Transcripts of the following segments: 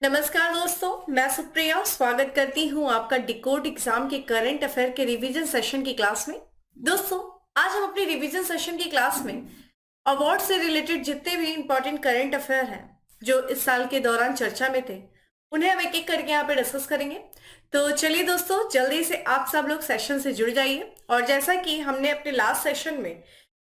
नमस्कार दोस्तों, मैं सुप्रिया स्वागत करती हूं आपका डिकोड एग्जाम के करंट अफेयर के रिवीजन सेशन की क्लास में। दोस्तों, आज हम अपनी रिवीजन सेशन की क्लास में अवार्ड से रिलेटेड जितने भी इंपॉर्टेंट करंट अफेयर हैं जो इस साल के दौरान चर्चा में थे, उन्हें हम एक एक करके यहाँ पे डिस्कस करेंगे। तो चलिए दोस्तों, जल्दी से आप सब लोग सेशन से जुड़ जाइए। और जैसा कि हमने अपने लास्ट सेशन में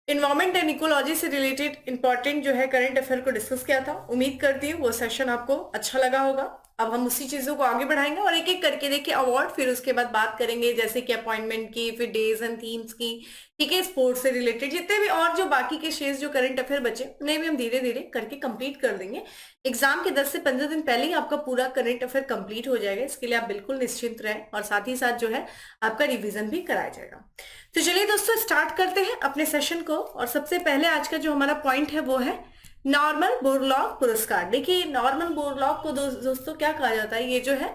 इन्वायरमेंट एंड इकोलॉजी से रिलेटेड इंपॉर्टेंट जो है करंट अफेयर को डिस्कस किया था, उम्मीद करती हूँ वो सेशन आपको अच्छा लगा होगा। अब हम उसी चीजों को आगे बढ़ाएंगे और एक एक करके देखिए अवार्ड, फिर उसके बाद बात करेंगे जैसे कि अपॉइंटमेंट की, फिर डेज एंड थीम्स की, ठीक है, स्पोर्ट्स से रिलेटेड जितने भी और जो बाकी के शेष जो करंट अफेयर बचे उन्हें भी हम धीरे धीरे करके कंप्लीट कर देंगे। एग्जाम के 10 से 15 दिन पहले ही आपका पूरा करंट अफेयर कंप्लीट हो जाएगा, इसके लिए आप बिल्कुल निश्चिंत रहें और साथ ही साथ जो है आपका रिविजन भी कराया जाएगा। तो चलिए दोस्तों, स्टार्ट करते हैं अपने सेशन को। और सबसे पहले आज का जो हमारा पॉइंट है वो है नॉर्मन बोरलॉग पुरस्कार। देखिए, नॉर्मन बोरलॉग को दोस्तों क्या कहा जाता है, ये जो है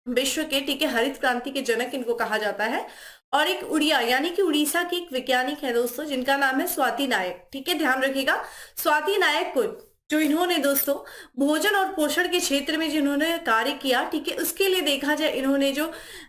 विश्व के, ठीक है, हरित क्रांति के जनक इनको कहा जाता है। और एक उड़िया यानी कि उड़ीसा की एक वैज्ञानिक है दोस्तों, जिनका नाम है स्वाति नायक, ठीक है, ध्यान रखिएगा। स्वाति नायक को जो इन्होंने दोस्तों भोजन और पोषण के क्षेत्र में जिन्होंने कार्य किया, ठीक है, उसके लिए देखा जाए इन्होंने जो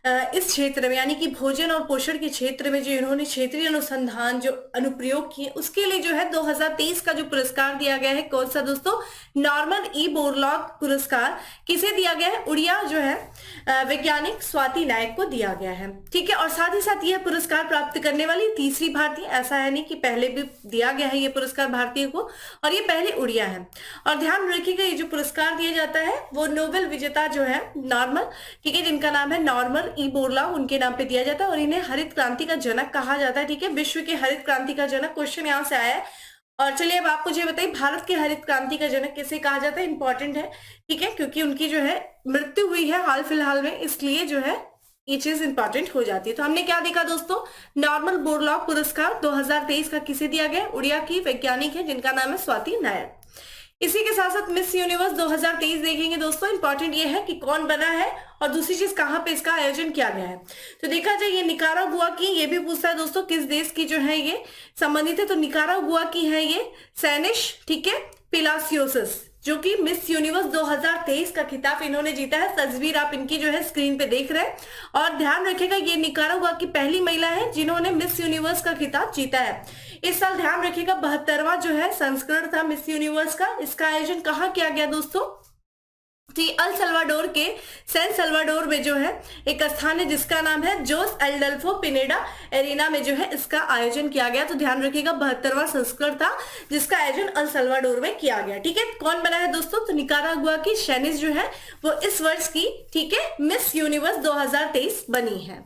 इस क्षेत्र में यानी कि भोजन और पोषण के क्षेत्र में जो इन्होंने क्षेत्रीय अनुसंधान जो अनुप्रयोग किए, उसके लिए जो है 2023 का जो पुरस्कार दिया गया है, कौन सा दोस्तों, नॉर्मन ई बोरलॉग पुरस्कार किसे दिया गया है, उड़िया जो है वैज्ञानिक स्वाति नायक को दिया गया है, ठीक है। और साथ ही साथ यह पुरस्कार प्राप्त करने वाली तीसरी भारतीय, ऐसा है नहीं कि पहले भी दिया गया है ये पुरस्कार भारतीय को, और ये पहले उड़िया है। और ध्यान रखिएगा, ये जो पुरस्कार दिया जाता है वो नोबेल विजेता जो है नॉर्मन, ठीक है, जिनका नाम है नॉर्मन ई बोरलॉग, उनके नाम पे दिया जाता है। और इन्हें हरित क्रांति का जनक कहा जाता है, ठीक है, विश्व के हरित क्रांति का जनक, क्वेश्चन यहाँ से आया है। और चलिए अब आपको ये बताइए, भारत के हरित क्रांति का जनक किसे कहा जाता है, इंपॉर्टेंट है, ठीक है, क्योंकि उनकी जो है मृत्यु हुई है हाल फिलहाल में, इसलिए जो है ये चीज इंपॉर्टेंट हो जाती है। तो हमने क्या देखा दोस्तों, नॉर्मन बोरलॉग पुरस्कार 2023 का किसे दिया गया, उड़िया की वैज्ञानिक है जिनका नाम है स्वाति नायक। इसी के साथ साथ मिस यूनिवर्स 2023 देखेंगे दोस्तों। इंपॉर्टेंट ये है कि कौन बना है और दूसरी चीज कहाँ पे इसका आयोजन किया गया है। तो देखा जाए ये निकारागुआ की, ये भी पूछता है दोस्तों किस देश की जो है ये संबंधित है, तो निकारागुआ की है ये सैनिश, ठीक है, पिलासियोसिस, जो कि मिस यूनिवर्स 2023 का खिताब इन्होंने जीता है। तस्वीर आप इनकी जो है स्क्रीन पे देख रहे हैं। और ध्यान रखिएगा, ये निकारागुआ की पहली महिला है जिन्होंने मिस यूनिवर्स का खिताब जीता है। इस साल ध्यान रखिएगा 72वां जो है संस्करण था मिस यूनिवर्स का। इसका आयोजन कहाँ किया गया दोस्तों, अल सल्वाडोर के सैन सल्वाडोर में जो है एक स्थान है जिसका नाम है जोस एल्डल्फो पिनेडा एरिना में जो है इसका आयोजन किया गया। तो ध्यान रखिएगा 72वां संस्करण था जिसका आयोजन अल सल्वाडोर में किया गया, ठीक है। कौन बना है दोस्तों, तो निकारागुआ की शैनिस जो है वो इस वर्ष की, ठीक है, मिस यूनिवर्स 2023 बनी है।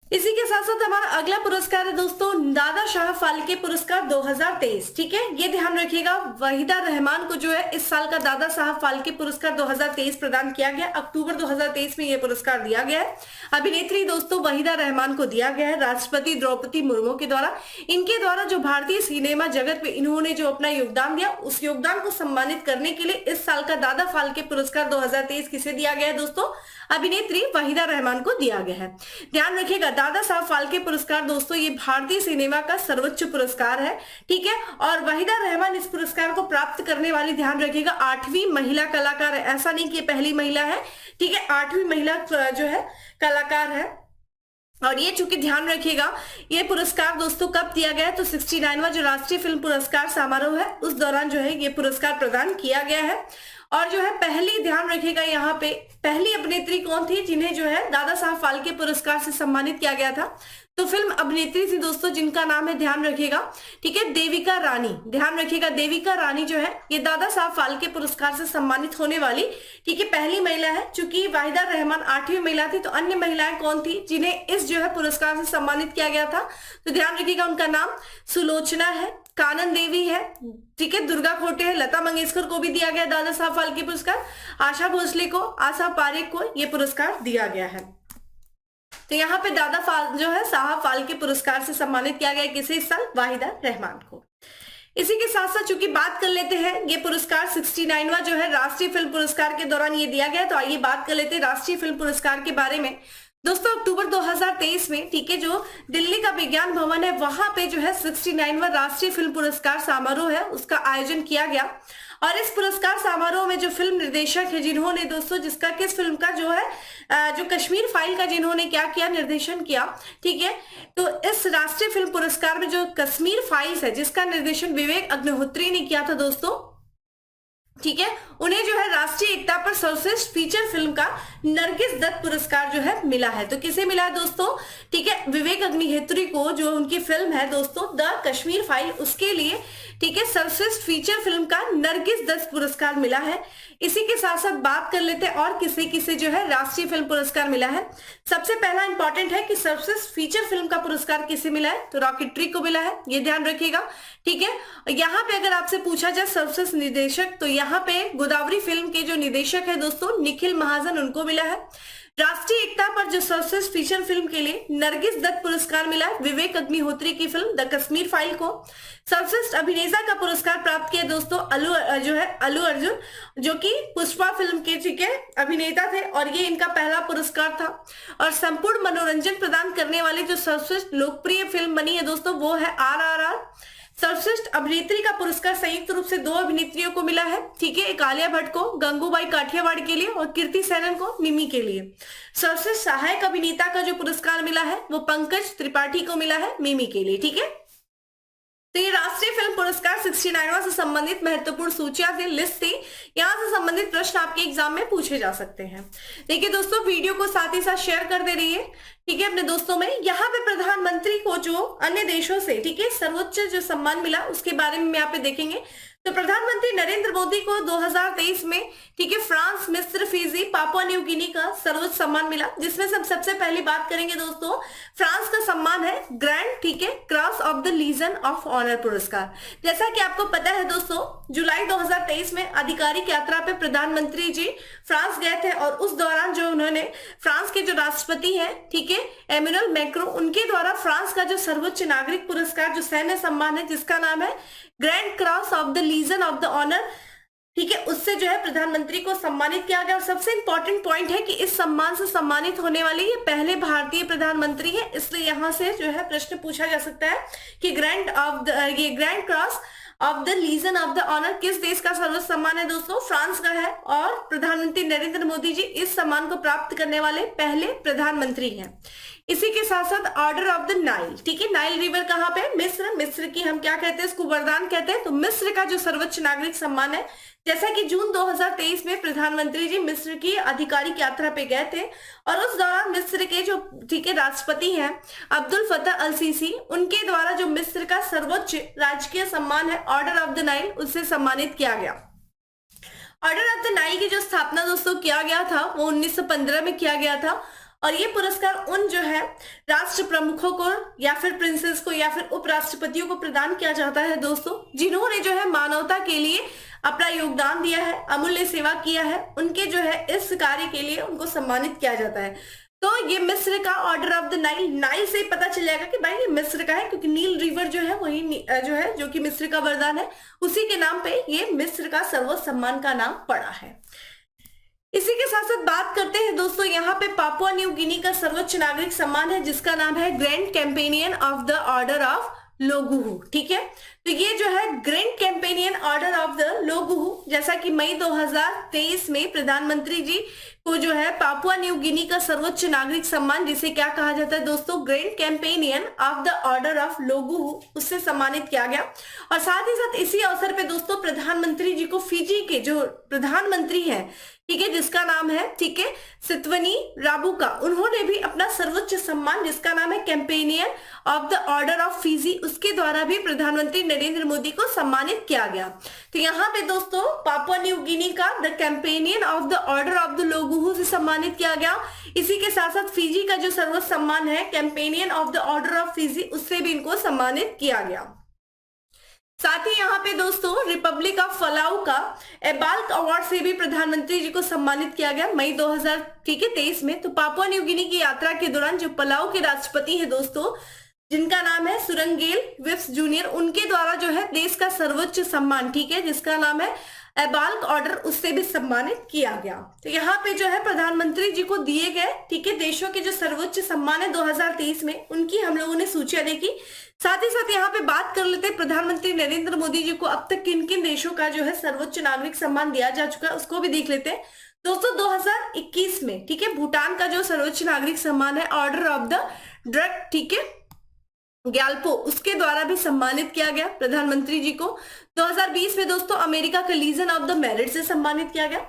इसी के साथ साथ हमारा अगला पुरस्कार है दोस्तों दादा शाह फाल्के पुरस्कार 2023, ठीक है। ये ध्यान रखिएगा, वहीदा रहमान को जो है इस साल का दादा साहब फाल्के पुरस्कार 2023 प्रदान किया गया। अक्टूबर 2023 में ये पुरस्कार दिया गया है। अभिनेत्री दोस्तों वहीदा रहमान को दिया गया है राष्ट्रपति द्रौपदी मुर्मू के द्वारा। इनके द्वारा जो भारतीय सिनेमा जगत में इन्होंने जो अपना योगदान दिया, उस योगदान को सम्मानित करने के लिए इस साल का दादा फाल्के पुरस्कार 2023 किसे दिया गया है दोस्तों, अभिनेत्री वहीदा रहमान को दिया गया है। ध्यान रखिएगा, दादा साहब फाल्के पुरस्कार दोस्तों ये भारतीय सिनेमा का सर्वोच्च पुरस्कार है, ठीक है। और वहीदा रहमान इस पुरस्कार को प्राप्त करने वाली, ध्यान रखिएगा, 8वीं महिला कलाकार है। ऐसा नहीं कि पहली महिला है, ठीक है, 8वीं महिला जो है कलाकार है। और ये चूंकि ध्यान रखिएगा ये पुरस्कार दोस्तों कब दिया गया है, तो 69वां जो राष्ट्रीय फिल्म पुरस्कार समारोह है उस दौरान जो है ये पुरस्कार प्रदान किया गया है। और जो है पहली, ध्यान रखिएगा यहाँ पे पहली अभिनेत्री कौन थी जिन्हें जो है दादा साहब फाल्के पुरस्कार से सम्मानित किया गया था, तो फिल्म अभिनेत्री थी दोस्तों जिनका नाम है, ध्यान रखिएगा, ठीक है, देविका रानी। ध्यान रखिएगा देविका रानी जो है ये दादा साहब फाल्के पुरस्कार से सम्मानित होने वाली, ठीक है, पहली महिला है। चूंकि वाहिदा रहमान 8वीं महिला थी, तो अन्य महिलाएं कौन थी जिन्हें इस जो है पुरस्कार से सम्मानित किया गया था, तो ध्यान रखिएगा उनका नाम सुलोचना है, कानन देवी है, ठीक है, दुर्गा खोटे है, लता मंगेशकर को भी दिया गया दादा साहब फाल्के पुरस्कार, आशा भोसले को, आशा पारेख को ये पुरस्कार दिया गया है। तो यहाँ पे जो है साहब फाल्के पुरस्कार से सम्मानित किया गया किसे इस साल, वाहिदा रहमान को। इसी के साथ साथ चूंकि बात कर लेते हैं ये पुरस्कार 69वां जो है राष्ट्रीय फिल्म पुरस्कार के दौरान ये दिया गया, तो आइए बात कर लेते हैं राष्ट्रीय फिल्म पुरस्कार के बारे में। दोस्तों अक्टूबर 2023 में, ठीक है, जो दिल्ली का विज्ञान भवन है वहां पे जो है 69वां राष्ट्रीय फिल्म पुरस्कार समारोह है उसका आयोजन किया गया। और इस पुरस्कार समारोह में जो फिल्म निर्देशक है जिन्होंने दोस्तों जिसका किस फिल्म का जो है जो कश्मीर फाइल का जिन्होंने क्या किया, निर्देशन किया, ठीक है। तो इस राष्ट्रीय फिल्म पुरस्कार में जो कश्मीर फाइल्स है जिसका निर्देशन विवेक अग्निहोत्री ने किया था दोस्तों, ठीक है, उन्हें जो है राष्ट्रीय एकता पर सर्वश्रेष्ठ फीचर फिल्म का नरगिस दत्त पुरस्कार जो है मिला है। तो किसे मिला है दोस्तों, ठीक है, विवेक अग्निहोत्री को, जो उनकी फिल्म है दोस्तों द कश्मीर फाइल, उसके लिए, ठीक है, सर्वश्रेष्ठ फीचर फिल्म का नरगिस दत्त पुरस्कार मिला है। इसी के साथ साथ बात कर लेते हैं और किसे किसे जो है राष्ट्रीय फिल्म पुरस्कार मिला है। सबसे पहला इंपॉर्टेंट है कि सर्वश्रेष्ठ फीचर फिल्म का पुरस्कार किसे मिला है, तो रॉकेटरी को मिला है, ये ध्यान रखिएगा, ठीक है। यहाँ पे अगर आपसे पूछा जाए सर्वश्रेष्ठ निर्देशक, तो यहाँ पे गोदावरी फिल्म के जो निदेशक है दोस्तों निखिल महाजन, उनको मिला है। राष्ट्रीय एकता पर जो सर्वश्रेष्ठ फीचर फिल्म के लिए नरगिस दत्त पुरस्कार मिला है विवेक अग्निहोत्री की फिल्म द कश्मीर फाइल को। सर्वश्रेष्ठ अभिनेता का पुरस्कार प्राप्त किया दोस्तों अल्लू अर्जुन, जो कि पुष्पा फिल्म के, ठीक है, अभिनेता थे और ये इनका पहला पुरस्कार था। और संपूर्ण मनोरंजन प्रदान करने वाली जो सर्वश्रेष्ठ लोकप्रिय फिल्म बनी है दोस्तों वो है RRR। सर्वश्रेष्ठ अभिनेत्री का पुरस्कार संयुक्त रूप से 2 अभिनेत्रियों को मिला है, ठीक है, एक आलिया भट्ट को गंगूबाई काठियावाड़ के लिए और कीर्ति सेनन को मिमी के लिए। सर्वश्रेष्ठ सहायक अभिनेता का जो पुरस्कार मिला है वो पंकज त्रिपाठी को मिला है मिमी के लिए, ठीक है। तो ये राष्ट्रीय फिल्म पुरस्कार 69वां से संबंधित महत्वपूर्ण सूचियां थी, लिस्ट थी, यहाँ से संबंधित प्रश्न आपके एग्जाम में पूछे जा सकते हैं। देखिए दोस्तों, वीडियो को साथ ही साथ शेयर कर दे रही है, ठीक है, अपने दोस्तों में। यहाँ पे प्रधानमंत्री को जो अन्य देशों से, ठीक है, सर्वोच्च जो सम्मान मिला उसके बारे में यहाँ पे देखेंगे। तो प्रधानमंत्री नरेंद्र मोदी को 2023 में, ठीक है, फ्रांस, मिस्र, फिजी, पापुआ न्यू गिनी का सर्वोच्च सम्मान मिला, जिसमें हम सबसे पहले बात करेंगे दोस्तों, फ्रांस का सम्मान है ग्रैंड, ठीक है, cross of the legion of honour पुरस्कार। जैसा कि आपको पता है दोस्तों, जुलाई 2023 में आधिकारिक यात्रा पे प्रधानमंत्री जी फ्रांस गए थे और उस दौरान जो उन्होंने फ्रांस के जो राष्ट्रपति हैं, ठीक है, एमेनुअल मैक्रो, उनके द्वारा फ्रांस का जो सर्वोच्च नागरिक पुरस्कार, जो सैन्य सम्मान है जिसका नाम है grand cross of the legion of the honour, ठीक है, उससे जो है प्रधानमंत्री को सम्मानित किया गया। और सबसे इंपॉर्टेंट पॉइंट है कि इस सम्मान से सम्मानित होने वाले ये पहले भारतीय प्रधानमंत्री है, इसलिए यहां से जो है प्रश्न पूछा जा सकता है कि ये grand cross of the legion of the honour किस देश का सर्वोच्च सम्मान है दोस्तों, फ्रांस का है। और प्रधानमंत्री नरेंद्र मोदी जी इस सम्मान को प्राप्त करने वाले पहले प्रधानमंत्री हैं। इसी के साथ साथ ऑर्डर ऑफ द नाइल, ठीक है, नाइल रिवर कहाँ पे, मिस्र की हम क्या कहते हैं, इसको वरदान कहते हैं। तो मिस्र का जो सर्वोच्च नागरिक सम्मान है, जैसा कि जून 2023 में प्रधानमंत्री जी मिस्र की आधिकारिक यात्रा पे गए थे और उस दौरान मिस्र के जो, ठीक है, राष्ट्रपति हैं अब्दुल फतह अल सीसी, उनके द्वारा जो मिस्र का सर्वोच्च राजकीय सम्मान है ऑर्डर ऑफ द नाइल, उससे सम्मानित किया गया। ऑर्डर ऑफ द नाइल की जो स्थापना दोस्तों किया गया था वो 1915 में किया गया था और ये पुरस्कार उन जो है राष्ट्र प्रमुखों को या फिर प्रिंसेस को या फिर उपराष्ट्रपतियों को प्रदान किया जाता है दोस्तों, जिन्होंने जो है मानवता के लिए अपना योगदान दिया है, अमूल्य सेवा किया है, उनके जो है इस कार्य के लिए उनको सम्मानित किया जाता है। तो ये मिस्र का order of the Nile, Nile से ही पता चल जाएगा कि भाई ये मिस्र का है, क्योंकि नील रिवर जो है वही जो है, जो कि मिस्र का वरदान है, उसी के नाम पे ये मिस्र का सर्वोच्च सम्मान का नाम पड़ा है। इसी के साथ साथ बात करते हैं दोस्तों, यहाँ पे पापुआ न्यू गिनी का सर्वोच्च नागरिक सम्मान है जिसका नाम है grand companion of the order of Logohu, ठीक है। तो ये जो है grand companion order of the Logohu, जैसा कि मई 2023 में प्रधानमंत्री जी को जो है पापुआ न्यू गिनी का सर्वोच्च नागरिक सम्मान, जिसे क्या कहा जाता है दोस्तों, grand companion of the order of Logohu, उससे सम्मानित किया गया। और साथ ही साथ इसी अवसर पे दोस्तों प्रधानमंत्री जी को फिजी के जो प्रधानमंत्री हैं, ठीक है, जिसका नाम है, ठीक है, सितवनी राबुका, उन्होंने भी अपना सर्वोच्च सम्मान जिसका नाम है companion of the order of Fiji, उसके द्वारा भी प्रधानमंत्री नरेंद्र मोदी को सम्मानित किया गया। तो यहाँ पे दोस्तों पापुआ न्यू गिनी का the companion of the order of the Logohu से सम्मानित किया गया। इसी के साथ साथ फिजी का जो सर्वोच्च सम्मान है companion of the order of Fiji, उससे भी इनको सम्मानित किया गया। साथ ही यहाँ पे दोस्तों रिपब्लिक ऑफ फलाउ का एबाल्क अवार्ड से भी प्रधानमंत्री जी को सम्मानित किया गया मई 2023 में। तो पापुआ न्यू गिनी की यात्रा के दौरान जो पलाउ के राष्ट्रपति है दोस्तों, जिनका नाम है सुरंगेल विप्स जूनियर, उनके द्वारा जो है देश का सर्वोच्च सम्मान, ठीक है, जिसका नाम है एबाल्क ऑर्डर उससे भी सम्मानित किया गया। तो यहाँ पे जो है प्रधानमंत्री जी को दिए गए, ठीक है, देशों के जो सर्वोच्च सम्मान है 2023 में, उनकी हम लोगों ने सूचियां देखी। साथ ही साथ यहाँ पे बात कर लेते हैं प्रधानमंत्री नरेंद्र मोदी जी को अब तक किन किन देशों का जो है सर्वोच्च नागरिक सम्मान दिया जा चुका है, उसको भी देख लेते हैं। दोस्तों 2021 में, ठीक है, भूटान का जो सर्वोच्च नागरिक सम्मान है ऑर्डर ऑफ द ड्रग, ठीक है, ग्याल्पो, उसके द्वारा भी सम्मानित किया गया प्रधानमंत्री जी को। 2020 में दोस्तों अमेरिका का लीजन ऑफ द मेरिट से सम्मानित किया गया।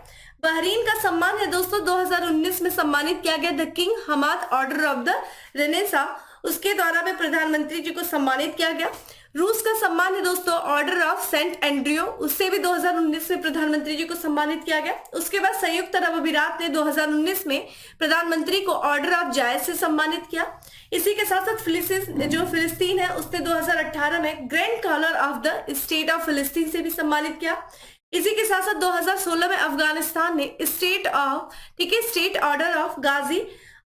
बहरीन का सम्मान है दोस्तों 2019 में सम्मानित किया गया the king Hamad order of the renaissance, उसके द्वारा भी प्रधानमंत्री जी को सम्मानित किया गया। रूस का सम्मान है दोस्तों ऑर्डर ऑफ सेंट एंड्रियो, उससे भी 2019 में प्रधानमंत्री जी को सम्मानित किया गया। उसके बाद संयुक्त अरब अमीरात ने 2019 में प्रधानमंत्री को ऑर्डर ऑफ जायद से सम्मानित किया। इसी के साथ साथ फिलिस्तीन है उसने 2018 में grand collar of the state of फिलिस्तीन से भी सम्मानित किया। इसी के साथ साथ 2016 में अफगानिस्तान ने स्टेट ऑफ, ठीक है, स्टेट ऑर्डर ऑफ गाजी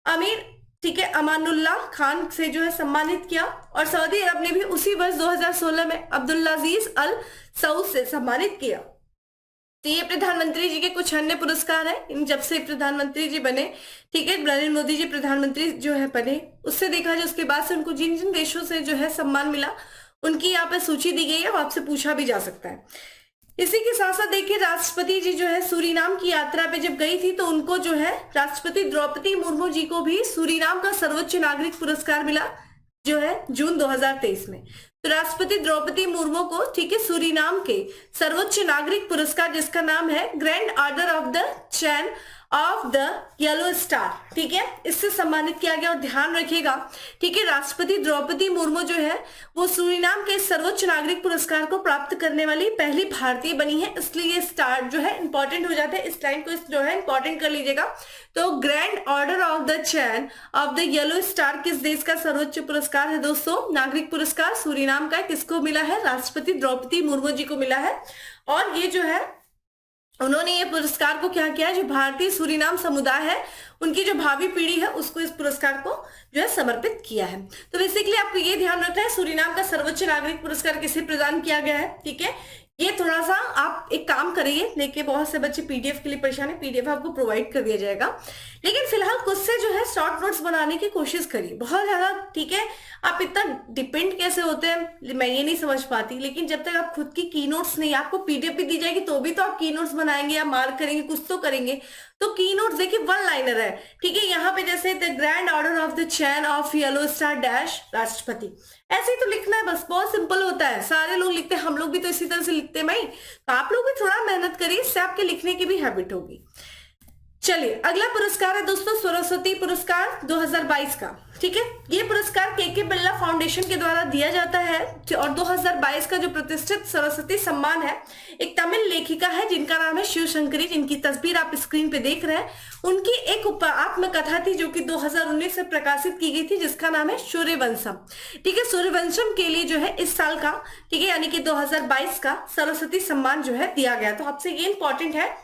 अमीर, ठीक है, अमानुल्लाह खान से जो है सम्मानित किया। और सऊदी अरब ने भी उसी वर्ष 2016 में अब्दुल्लाजीज अल सऊद से सम्मानित किया। तो ये प्रधानमंत्री जी के कुछ अन्य पुरस्कार हैं जब से प्रधानमंत्री जी बने, ठीक है, नरेंद्र मोदी जी प्रधानमंत्री जो है बने, उससे देखा जाए उसके बाद से उनको जिन जिन देशों से जो है सम्मान मिला उनकी यहाँ पे सूची दी गई है, आपसे पूछा भी जा सकता है। इसी के साथ साथ देखिए राष्ट्रपति जी जो है सूरीनाम की यात्रा पे जब गई थी तो उनको जो है राष्ट्रपति द्रौपदी मुर्मू जी को भी सूरीनाम का सर्वोच्च नागरिक पुरस्कार मिला जो है जून 2023 में। तो राष्ट्रपति द्रौपदी मुर्मू को, ठीक है, सूरीनाम के सर्वोच्च नागरिक पुरस्कार जिसका नाम है grand order of the chain of the yellow star, ठीक है, इससे सम्मानित किया गया। और ध्यान रखिएगा, ठीक है, राष्ट्रपति द्रौपदी मुर्मू जो है वो सूरीनाम के सर्वोच्च नागरिक पुरस्कार को प्राप्त करने वाली पहली भारतीय बनी है, इसलिए ये स्टार जो है इंपॉर्टेंट हो जाता है, इस लाइन को जो है इंपॉर्टेंट कर लीजिएगा। तो grand order of the chain of the yellow star किस देश का सर्वोच्च पुरस्कार है दोस्तों? नागरिक पुरस्कार सूरीनाम का किसको मिला है? राष्ट्रपति द्रौपदी मुर्मू जी को मिला है। और ये जो है उन्होंने ये पुरस्कार को क्या किया है, जो भारतीय सूरीनाम समुदाय है उनकी जो भावी पीढ़ी है उसको इस पुरस्कार को जो है समर्पित किया है। तो बेसिकली आपको ये ध्यान रखना है सूरीनाम का सर्वोच्च नागरिक पुरस्कार किसे प्रदान किया गया है, ठीक है। ये थोड़ा सा आप एक काम करिए, देखिए बहुत से बच्चे पीडीएफ के लिए परेशान है, पीडीएफ आपको प्रोवाइड कर दिया जाएगा, लेकिन फिलहाल खुद से जो है शॉर्ट नोट्स बनाने की कोशिश करिए बहुत ज्यादा, ठीक है। आप इतना डिपेंड कैसे होते हैं मैं ये नहीं समझ पाती, लेकिन जब तक आप खुद की की नोट्स नहीं, आपको पीडीएफ भी दी जाएगी तो भी तो आप की नोट्स बनाएंगे या मार्क करेंगे, कुछ तो करेंगे। तो की नोट्स देखिए वन लाइनर है, ठीक है। यहाँ पे जैसे the grand order of the chain of yellow star dash राष्ट्रपति, ऐसे ही तो लिखना है, बस बहुत सिंपल होता है, सारे लोग लिखते हैं, हम लोग भी तो इसी तरह से लिखते हैं भाई। तो आप लोग भी थोड़ा मेहनत करिए, इससे आपके लिखने की भी हैबिट होगी। चलिए अगला पुरस्कार है दोस्तों सरस्वती पुरस्कार 2022 का, ठीक है। ये पुरस्कार के बिरला फाउंडेशन के द्वारा दिया जाता है और 2022 का जो प्रतिष्ठित सरस्वती सम्मान है एक तमिल लेखिका है जिनका नाम है शिवशंकरी, जिनकी तस्वीर आप स्क्रीन पे देख रहे हैं। उनकी एक आत्मकथा थी जो कि 2019 में प्रकाशित की गई थी जिसका नाम है सूर्यवंशम, ठीक है। सूर्यवंशम के लिए जो है इस साल का, ठीक है, यानी कि 2022 का सरस्वती सम्मान जो है दिया गया। तो आपसे ये इंपॉर्टेंट है,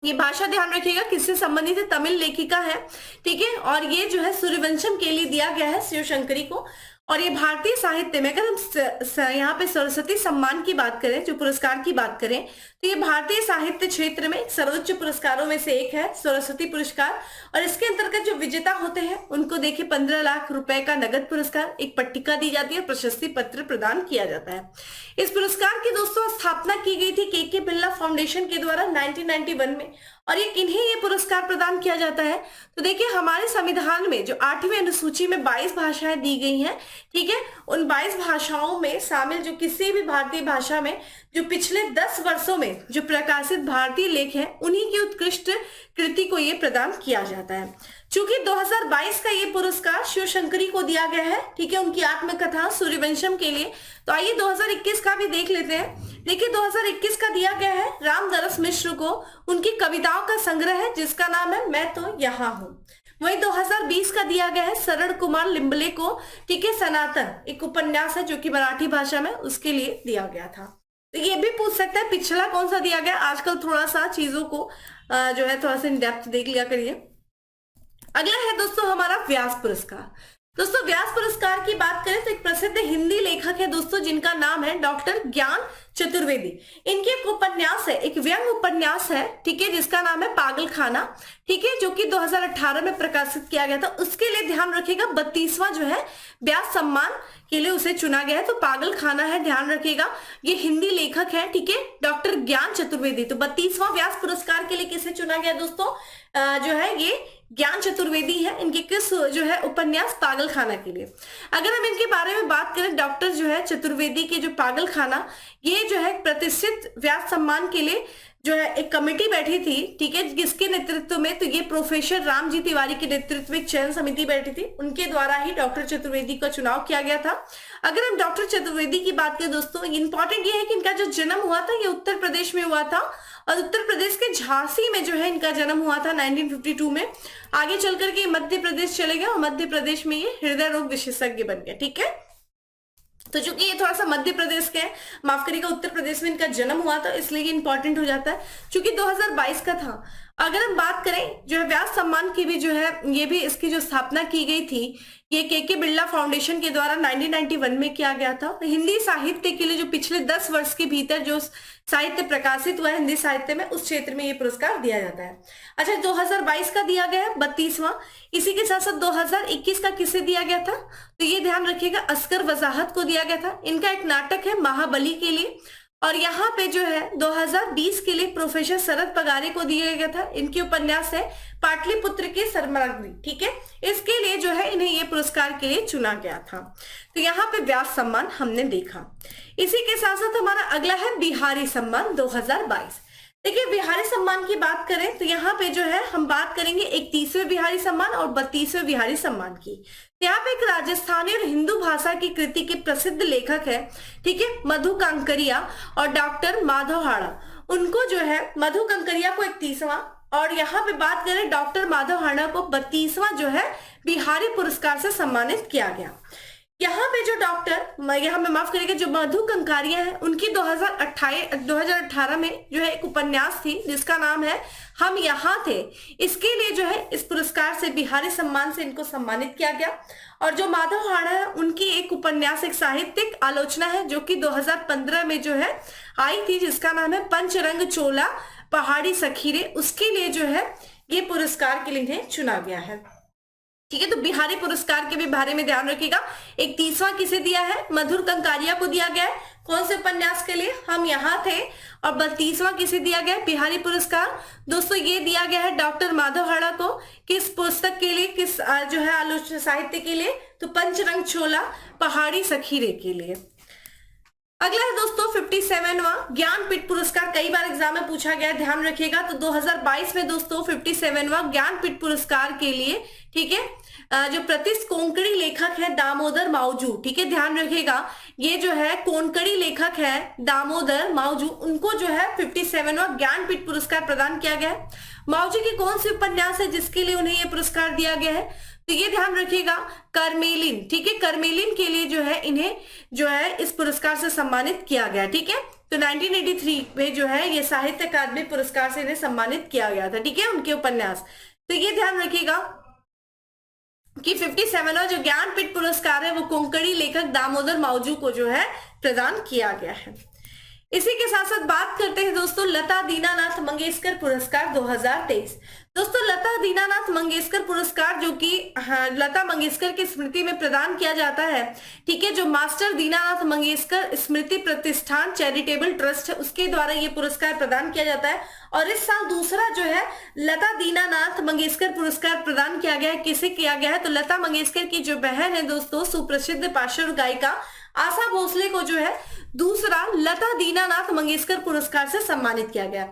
ये भाषा ध्यान रखिएगा किससे संबंधित है, तमिल लेखिका है, ठीक है। और ये जो है सूर्यवंशम के लिए दिया गया है शिवशंकरी को। और ये भारतीय साहित्य में, अगर हम यहाँ पे सरस्वती सम्मान की बात करें, जो पुरस्कार की बात करें, तो ये भारतीय साहित्य क्षेत्र में सर्वोच्च पुरस्कारों में से एक है सरस्वती पुरस्कार। और इसके अंतर्गत जो विजेता होते हैं उनको देखिए 15 लाख रुपए का नगद पुरस्कार, एक पट्टिका दी जाती है, प्रशस्ति पत्र प्रदान किया जाता है। इस पुरस्कार की दोस्तों स्थापना की गई थी के बिरला फाउंडेशन के द्वारा 1991 में। और ये किन्हें ये पुरस्कार प्रदान किया जाता है? तो देखिए हमारे संविधान में जो 8वीं अनुसूची में 22 भाषाएं दी गई हैं, ठीक है, उन 22 भाषाओं में शामिल जो किसी भी भारतीय भाषा में जो पिछले 10 वर्षों में जो प्रकाशित भारतीय लेख हैं उन्हीं की उत्कृष्ट कृति को ये प्रदान किया जाता है। चूंकि 2022 का ये पुरस्कार शिवशंकरी को दिया गया है, ठीक है, उनकी आत्मकथा सूर्यवंशम के लिए, तो आइए 2021 का भी देख लेते हैं। देखिए 2021 का दिया गया है रामदरस मिश्र को, उनकी कविताओं का संग्रह है जिसका नाम है मैं तो यहाँ हूँ। वही 2020 का दिया गया है शरण कुमार लिम्बले को, ठीक है, सनातन एक उपन्यास है जो कि मराठी भाषा में उसके लिए दिया गया था। तो ये भी पूछ सकता है पिछला कौन सा दिया गया, आजकल थोड़ा सा चीजों को जो है थोड़ा सा इन डेप्थ देख लिया करिए। अगला है दोस्तों हमारा व्यास पुरस्कार। दोस्तों व्यास पुरस्कार की बात करें तो एक प्रसिद्ध हिंदी लेखक है दोस्तों, जिनका नाम है डॉक्टर ज्ञान चतुर्वेदी। इनकी एक उपन्यास है, एक व्यंग उपन्यास है, ठीक है, जिसका नाम है पागल खाना, ठीक है, जो कि 2018 में प्रकाशित किया गया था। उसके लिए ध्यान रखिएगा 32वां जो है व्यास सम्मान के लिए उसे चुना गया है, तो पागल खाना है, ध्यान रखिएगा। ये हिंदी लेखक है, ठीक है, डॉक्टर ज्ञान चतुर्वेदी। तो 32वां व्यास पुरस्कार के लिए किसे चुना गया दोस्तों? जो है ये ज्ञान चतुर्वेदी है। इनके किस जो है उपन्यास पागल खाना के लिए। अगर हम इनके बारे में बात करें, डॉक्टर जो है चतुर्वेदी के जो पागल खाना, ये जो है प्रतिष्ठित व्यास सम्मान के लिए जो है एक कमेटी बैठी थी, ठीक है, जिसके नेतृत्व में, तो ये प्रोफेसर रामजी तिवारी के नेतृत्व में एक चयन समिति बैठी थी, उनके द्वारा ही डॉक्टर चतुर्वेदी का चुनाव किया गया था। अगर हम डॉक्टर चतुर्वेदी की बात करें दोस्तों, इंपॉर्टेंट ये है कि इनका जो जन्म हुआ था ये उत्तर प्रदेश में हुआ था, और उत्तर प्रदेश के झांसी में जो है इनका जन्म हुआ था 1952 में। आगे चल करके मध्य प्रदेश चले गए और मध्य प्रदेश में ये हृदय रोग विशेषज्ञ बन गए, ठीक है। तो चूंकि ये थोड़ा सा मध्य प्रदेश के, माफ करिएगा, उत्तर प्रदेश में इनका जन्म हुआ था, इसलिए ये इंपॉर्टेंट हो जाता है, चूंकि 2022 का था। अगर हम बात करें जो है व्यास सम्मान की भी जो है, ये भी इसकी जो स्थापना की गई थी, ये के बिरला फाउंडेशन के द्वारा 1991 में किया गया था। हिंदी साहित्य के लिए जो पिछले 10 वर्ष के भीतर जो साहित्य प्रकाशित हुआ है हिंदी साहित्य में, उस क्षेत्र में ये पुरस्कार दिया जाता है। अच्छा, 2022 का दिया गया है 32वां। इसी के साथ साथ 2021 का किसे दिया गया था? तो ये ध्यान रखिएगा, असगर वजाहत को दिया गया था। इनका एक नाटक है महाबली के लिए, और यहाँ पे जो है 2020 के लिए प्रोफेसर शरद पगारे को दिया गया था। इनकी उपन्यास है पाटलिपुत्र की सरमरागनी, ठीक है, इसके लिए जो है इन्हें ये पुरस्कार के लिए चुना गया था। तो यहाँ पे व्यास सम्मान हमने देखा। इसी के साथ साथ हमारा अगला है बिहारी सम्मान 2022। देखिए, बिहारी सम्मान की बात करें तो यहाँ पे जो है हम बात करेंगे 31वें बिहारी सम्मान और 32वें बिहारी सम्मान की। यहाँ पे एक राजस्थानी और हिंदू भाषा की कृति के प्रसिद्ध लेखक है, ठीक है, मधु कांकरिया और डॉक्टर माधव हाड़ा। उनको जो है मधु कांकरिया को 31वां, और यहाँ पे बात करें डॉक्टर माधव हाड़ा को 32वां जो है बिहारी पुरस्कार से सम्मानित किया गया। यहाँ पे जो डॉक्टर, यहाँ में माफ करिएगा, जो मधु कंकारिया है, उनकी 2018 में जो है एक उपन्यास थी जिसका नाम है हम यहाँ थे। इसके लिए जो है इस पुरस्कार से, बिहारी सम्मान से इनको सम्मानित किया गया। और जो माधव हाड़ा है, उनकी एक उपन्यास, एक साहित्यिक आलोचना है जो कि 2015 में जो है आई थी, जिसका नाम है पंचरंग चोला पहाड़ी सखीरे। उसके लिए जो है ये पुरस्कार के लिए इन्हें चुना गया है, ठीक है। तो बिहारी पुरस्कार के भी बारे में ध्यान रखिएगा। 31वां किसे दिया है? मधुर कंकारिया को दिया गया है। कौन से उपन्यास के लिए? हम यहाँ थे। और 32वां किसे दिया गया है बिहारी पुरस्कार? दोस्तों ये दिया गया है डॉक्टर माधव हाड़ा को। किस पुस्तक के लिए, किस जो है आलोचना साहित्य के लिए? तो पंचरंग चोला पहाड़ी सखीरे के लिए। अगला है दोस्तों 57वां ज्ञानपीठ पुरस्कार। कई बार एग्जाम में पूछा गया, ध्यान रखिएगा। तो 2022 में दोस्तों 57वां ज्ञानपीठ पुरस्कार के लिए, ठीक है, जो प्रतिष्ठित कोंकणी लेखक है दामोदर मावजू, ठीक है, ध्यान रखिएगा, ये जो है कोंकणी लेखक है दामोदर मावजू, उनको जो है 57वां ज्ञानपीठ पुरस्कार प्रदान किया गया है। मावजू की कौन सी उपन्यास है जिसके लिए उन्हें यह पुरस्कार दिया गया है? तो ये ध्यान रखिएगा, कर्मेलिन, ठीक है, कर्मेलिन के लिए जो है इन्हें जो है इस पुरस्कार से सम्मानित किया गया, ठीक है। तो 1983 में जो है ये साहित्य अकादमी पुरस्कार से इन्हें सम्मानित किया गया था, ठीक है, उनके उपन्यास। तो ये ध्यान रखिएगा कि 57वां जो ज्ञानपीठ पुरस्कार है वो कोंकणी लेखक दामोदर मावजू को जो है प्रदान किया गया है। इसी के साथ साथ बात करते हैं दोस्तों लता दीनानाथ मंगेशकर पुरस्कार 2023। दोस्तों लता दीनानाथ मंगेशकर पुरस्कार जो कि लता मंगेशकर की स्मृति में प्रदान किया जाता है, ठीक है, जो मास्टर दीनानाथ मंगेशकर स्मृति प्रतिष्ठान चैरिटेबल ट्रस्ट है उसके द्वारा ये पुरस्कार प्रदान किया जाता है। और इस साल दूसरा जो है लता दीनानाथ मंगेशकर पुरस्कार प्रदान किया गया है। किसे किया गया है? तो लता मंगेशकर की जो बहन है दोस्तों, सुप्रसिद्ध पार्श्व गायिका आशा भोसले को जो है दूसरा लता दीनानाथ मंगेशकर पुरस्कार से सम्मानित किया गया।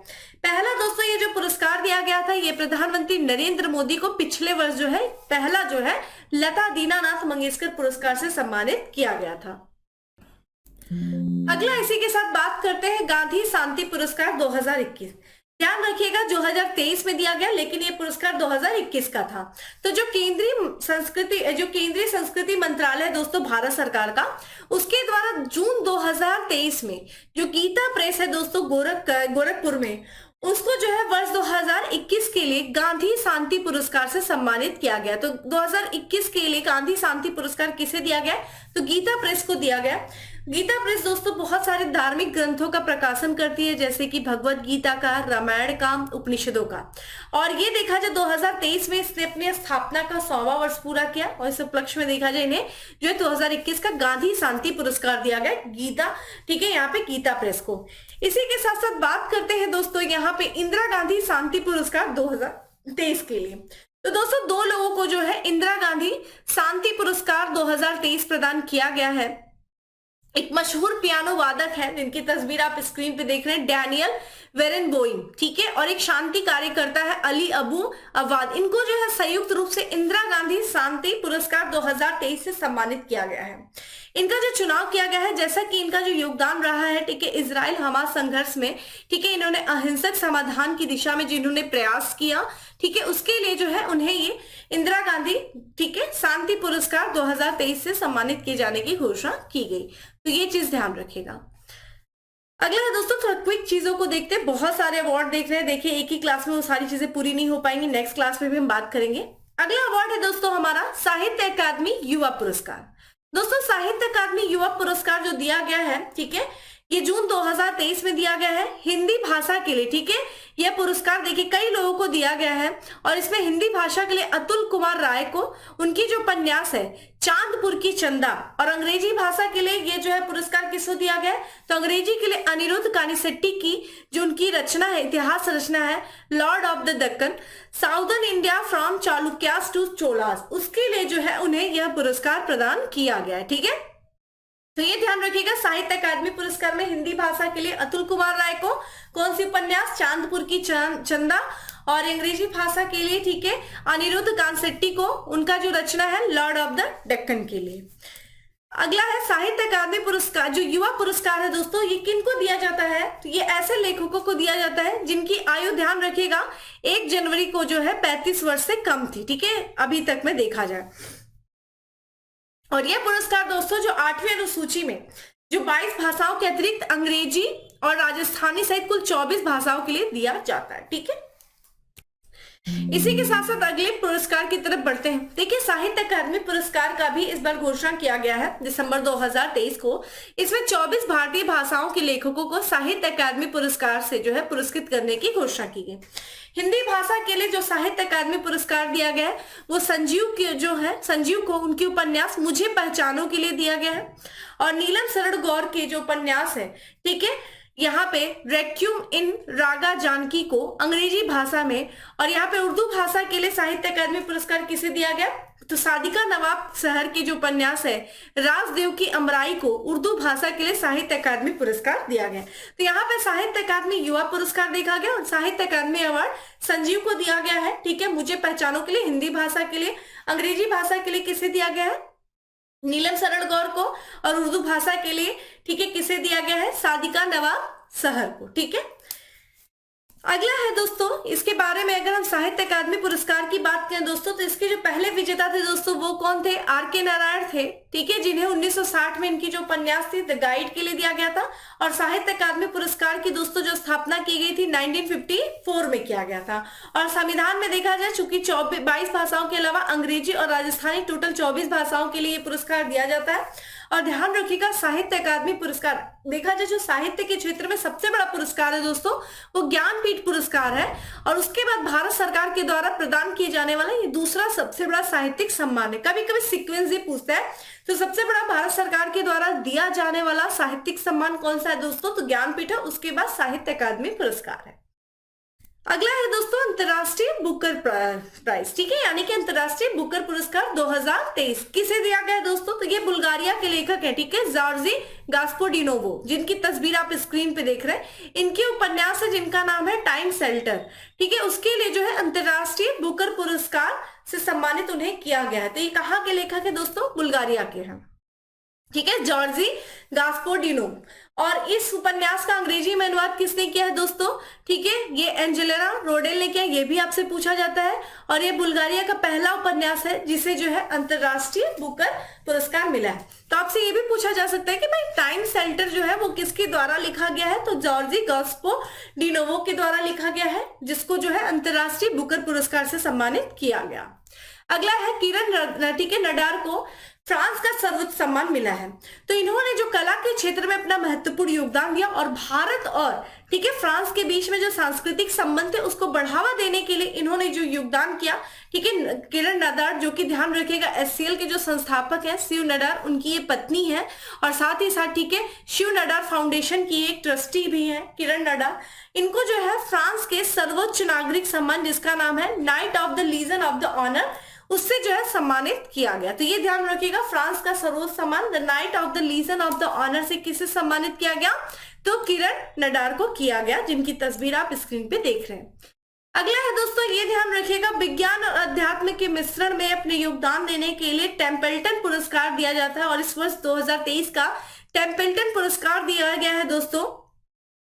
पहला दोस्तों ये जो पुरस्कार दिया गया था ये प्रधानमंत्री नरेंद्र मोदी को पिछले वर्ष जो है पहला जो है लता दीनानाथ मंगेशकर पुरस्कार से सम्मानित किया गया था। अगला इसी के साथ बात करते हैं गांधी शांति पुरस्कार 2021। ध्यान रखिएगा 2023 में दिया गया, लेकिन ये पुरस्कार 2021 का था। तो जो केंद्रीय संस्कृति मंत्रालय है दोस्तों भारत सरकार का, उसके द्वारा जून 2023 में जो गीता प्रेस है दोस्तों गोरखपुर में, उसको जो है वर्ष 2021 के लिए लिए गांधी शांति पुरस्कार से सम्मानित किया गया। तो 2021 के लिए गांधी शांति पुरस्कार किसे दिया गया? तो गीता प्रेस को दिया गया। गीता प्रेस दोस्तों बहुत सारे धार्मिक ग्रंथों का प्रकाशन करती है, जैसे कि भगवत गीता का, रामायण का, उपनिषदों का। और ये देखा जाए 2023 में इसने अपनी स्थापना का 100वां वर्ष पूरा किया, और इस उपलक्ष्य में देखा जाए इन्हें जो है 2021 का गांधी शांति पुरस्कार दिया गया गीता, ठीक है, यहाँ पे गीता प्रेस को। इसी के साथ साथ बात करते हैं दोस्तों यहाँ पे इंदिरा गांधी शांति पुरस्कार 2023 के लिए। तो दोस्तों दो लोगों को जो है इंदिरा गांधी शांति पुरस्कार 2023 प्रदान किया गया है। एक मशहूर पियानो वादक है जिनकी तस्वीर आप स्क्रीन पे देख रहे हैं, डैनियल वेरेनबोइम, ठीक है, और एक शांति कार्यकर्ता है अली अबू अवाद। इनको जो है संयुक्त रूप से इंदिरा गांधी शांति पुरस्कार 2023 से सम्मानित किया गया है। इनका जो चुनाव किया गया है, जैसा कि इनका जो योगदान रहा है, ठीक है, इजराइल हमास संघर्ष में, ठीक है, इन्होंने अहिंसक समाधान की दिशा में जिन्होंने प्रयास किया, ठीक है, उसके लिए जो है उन्हें ये इंदिरा गांधी, ठीक है, शांति पुरस्कार 2023 से सम्मानित किए जाने की घोषणा की गई। तो ये चीज ध्यान रखिएगा। अगला है दोस्तों, थोड़ा क्विक चीजों को देखते हैं। बहुत सारे अवार्ड देख रहे हैं, देखिए एक ही क्लास में वो सारी चीजें पूरी नहीं हो पाएंगी, नेक्स्ट क्लास में भी हम बात करेंगे। अगला अवार्ड है दोस्तों हमारा साहित्य अकादमी युवा पुरस्कार। दोस्तों साहित्य अकादमी युवा पुरस्कार जो दिया गया है, ठीक है, ये जून 2023 में दिया गया है हिंदी भाषा के लिए, ठीक है। यह पुरस्कार देखिए कई लोगों को दिया गया है, और इसमें हिंदी भाषा के लिए अतुल कुमार राय को उनकी जो उपन्यास है चांदपुर की चंदा, और अंग्रेजी भाषा के लिए ये जो है पुरस्कार किसको दिया गया है? तो अंग्रेजी के लिए अनिरुद्ध कानिसेट्टी की जो उनकी रचना है, इतिहास रचना है lord of the Deccan, southern India from Chalukyas to Cholas, उसके लिए जो है उन्हें यह पुरस्कार प्रदान किया गया है, ठीक है। तो ये ध्यान रखिएगा, साहित्य अकादमी पुरस्कार में हिंदी भाषा के लिए अतुल कुमार राय को कौन सी उपन्यास चांदपुर की चंदा, और अंग्रेजी भाषा के लिए, ठीक है, अनिरुद्ध कानसेट्टी को उनका जो रचना है लॉर्ड ऑफ द डेक्कन के लिए। अगला है साहित्य अकादमी पुरस्कार जो युवा पुरस्कार है दोस्तों, ये किनको दिया जाता है? तो ये ऐसे लेखकों को दिया जाता है जिनकी आयु, ध्यान रखिएगा, 1 जनवरी को जो है 35 वर्ष से कम थी, ठीक है, अभी तक में देखा जाए। और यह पुरस्कार दोस्तों जो 8वीं अनुसूची में जो 22 भाषाओं के अतिरिक्त अंग्रेजी और राजस्थानी सहित कुल 24 भाषाओं के लिए दिया जाता है, ठीक है। इसी के साथ साथ अगले पुरस्कार की तरफ बढ़ते हैं। देखिए साहित्य अकादमी पुरस्कार का भी इस बार घोषणा किया गया है दिसंबर 2023 को। इसमें 24 भारतीय भाषाओं के लेखकों को साहित्य अकादमी पुरस्कार से जो है पुरस्कृत करने की घोषणा की गई। हिंदी भाषा के लिए जो साहित्य अकादमी पुरस्कार दिया गया है वो संजीव को उनकी उपन्यास मुझे पहचानो के लिए दिया गया है। और नीलम शरण गौर के जो उपन्यास है, ठीक है, यहाँ पे रेक्यूम इन रागा जानकी को अंग्रेजी भाषा में, और यहाँ पे उर्दू भाषा के लिए साहित्य अकादमी पुरस्कार किसे दिया गया? तो सादिका नवाब शहर की जो उपन्यास है राजदेव की अमराई को उर्दू भाषा के लिए साहित्य अकादमी पुरस्कार दिया गया। तो यहाँ पे साहित्य अकादमी युवा पुरस्कार देखा गया, और साहित्य अकादमी अवार्ड संजीव को दिया गया है, ठीक है, मुझे पहचानो के लिए हिंदी भाषा के लिए। अंग्रेजी भाषा के लिए किसे दिया गया है? नीलम शरण गौर को। और उर्दू भाषा के लिए, ठीक है, किसे दिया गया है? सादिका नवाब शहर को, ठीक है। अगला है दोस्तों, इसके बारे में अगर हम साहित्य अकादमी पुरस्कार की बात करें दोस्तों, तो इसके जो पहले विजेता थे दोस्तों वो कौन थे? आर.के. नारायण थे, ठीक है, जिन्हें 1960 में इनकी जो उपन्यास थी द गाइड के लिए दिया गया था। और साहित्य अकादमी पुरस्कार की दोस्तों जो स्थापना की गई थी 1954 में किया गया था। और संविधान में देखा जाए चूंकि 22 भाषाओं के अलावा अंग्रेजी और राजस्थानी टोटल 24 भाषाओं के लिए पुरस्कार दिया जाता है। और ध्यान रखिएगा साहित्य अकादमी पुरस्कार देखा जाए जो साहित्य के क्षेत्र में सबसे बड़ा पुरस्कार है दोस्तों वो ज्ञानपीठ पुरस्कार है, और उसके बाद भारत सरकार के द्वारा प्रदान किए जाने वाला ये दूसरा सबसे बड़ा साहित्यिक सम्मान है। कभी कभी सीक्वेंस ये पूछता है, तो सबसे बड़ा भारत सरकार के द्वारा दिया जाने वाला साहित्यिक सम्मान कौन सा है दोस्तों? तो ज्ञानपीठ है, उसके बाद साहित्य अकादमी पुरस्कार है। अगला है दोस्तों अंतरराष्ट्रीय बुकर प्राइज, ठीक है, यानी कि अंतरराष्ट्रीय बुकर पुरस्कार 2023 किसे दिया गया दोस्तों? तो ये बुल्गारिया के लेखक है, ठीक है, जॉर्जी गास्पोडिनोवो, जिनकी तस्वीर आप स्क्रीन पे देख रहे हैं। इनके उपन्यास है जिनका नाम है टाइम शेल्टर, ठीक है, उसके लिए जो है अंतरराष्ट्रीय बुकर पुरस्कार से सम्मानित उन्हें किया गया है। तो ये कहाँ के लेखक है दोस्तों? बुल्गारिया के हैं। ठीक है, जॉर्जी गास्पोडिनो। और इस उपन्यास का अंग्रेजी में अनुवाद किसने किया है दोस्तों? ठीक है, ये एंजेलिना रोडेल ने किया, ये भी आपसे पूछा जाता है। और ये बुल्गारिया का पहला उपन्यास है जिसे जो है अंतरराष्ट्रीय बुकर पुरस्कार मिला है। तो आपसे ये भी पूछा जा सकता है कि भाई टाइम सेल्टर जो है वो किसके द्वारा लिखा गया है? तो जॉर्जी गास्पोडिनोवो के द्वारा लिखा गया है, जिसको जो है अंतरराष्ट्रीय बुकर पुरस्कार से सम्मानित किया गया। अगला है किरण, ठीक है, नडार को फ्रांस का सर्वोच्च सम्मान मिला है। तो इन्होंने जो कला के क्षेत्र में अपना महत्वपूर्ण योगदान दिया और भारत और ठीक है फ्रांस के बीच में जो सांस्कृतिक संबंध थे उसको बढ़ावा देने के लिए इन्होंने जो योगदान किया, ठीक है, किरण नडार, जो कि ध्यान रखिएगा एचसीएल के जो संस्थापक है शिव नडार, उनकी ये पत्नी है और साथ ही साथ ठीक है शिव नडार फाउंडेशन की एक ट्रस्टी भी है किरण नडार। इनको जो है फ्रांस के सर्वोच्च नागरिक सम्मान जिसका नाम है knight of the legion of the honour, उससे जो है सम्मानित किया गया। तो ये ध्यान रखिएगा, फ्रांस का सर्वोच्च सम्मान the knight of the legion of the honour से किसे सम्मानित किया गया? तो किरण नडार को किया गया, जिनकी तस्वीर आप स्क्रीन पे देख रहे हैं। अगला है दोस्तों, ये ध्यान रखिएगा, विज्ञान और अध्यात्म के मिश्रण में अपने योगदान देने के लिए टेम्पल्टन पुरस्कार दिया जाता है और इस वर्ष 2023 का टेम्पल्टन पुरस्कार दिया गया है दोस्तों।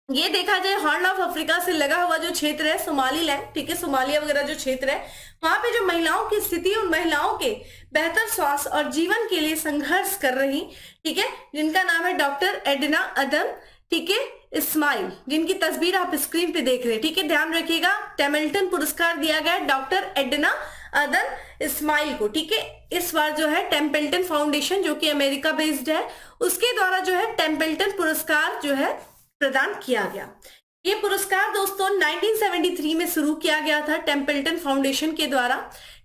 ये देखा जाए हॉर्न ऑफ अफ्रीका से लगा हुआ जो क्षेत्र है सोमालीलैंड, ठीक है, सोमालिया वगैरह जो क्षेत्र है, वहां पे जो महिलाओं की स्थिति, उन महिलाओं के बेहतर स्वास्थ्य और जीवन के लिए संघर्ष कर रही, ठीक है, जिनका नाम है डॉक्टर एडना अदन, ठीक है, इस्माइल, जिनकी तस्वीर आप स्क्रीन पे देख रहे हैं। ठीक है, ध्यान रखिएगा, टेम्पल्टन पुरस्कार दिया गया डॉक्टर एडना अदन इस्माइल को। ठीक है, इस बार जो है टेम्पल्टन फाउंडेशन जो कि अमेरिका बेस्ड है, उसके द्वारा जो है टेम्पल्टन पुरस्कार जो है प्रदान किया गया। ये पुरस्कार दोस्तों 1973 में शुरू किया गया था टेम्पल्टन फाउंडेशन के द्वारा,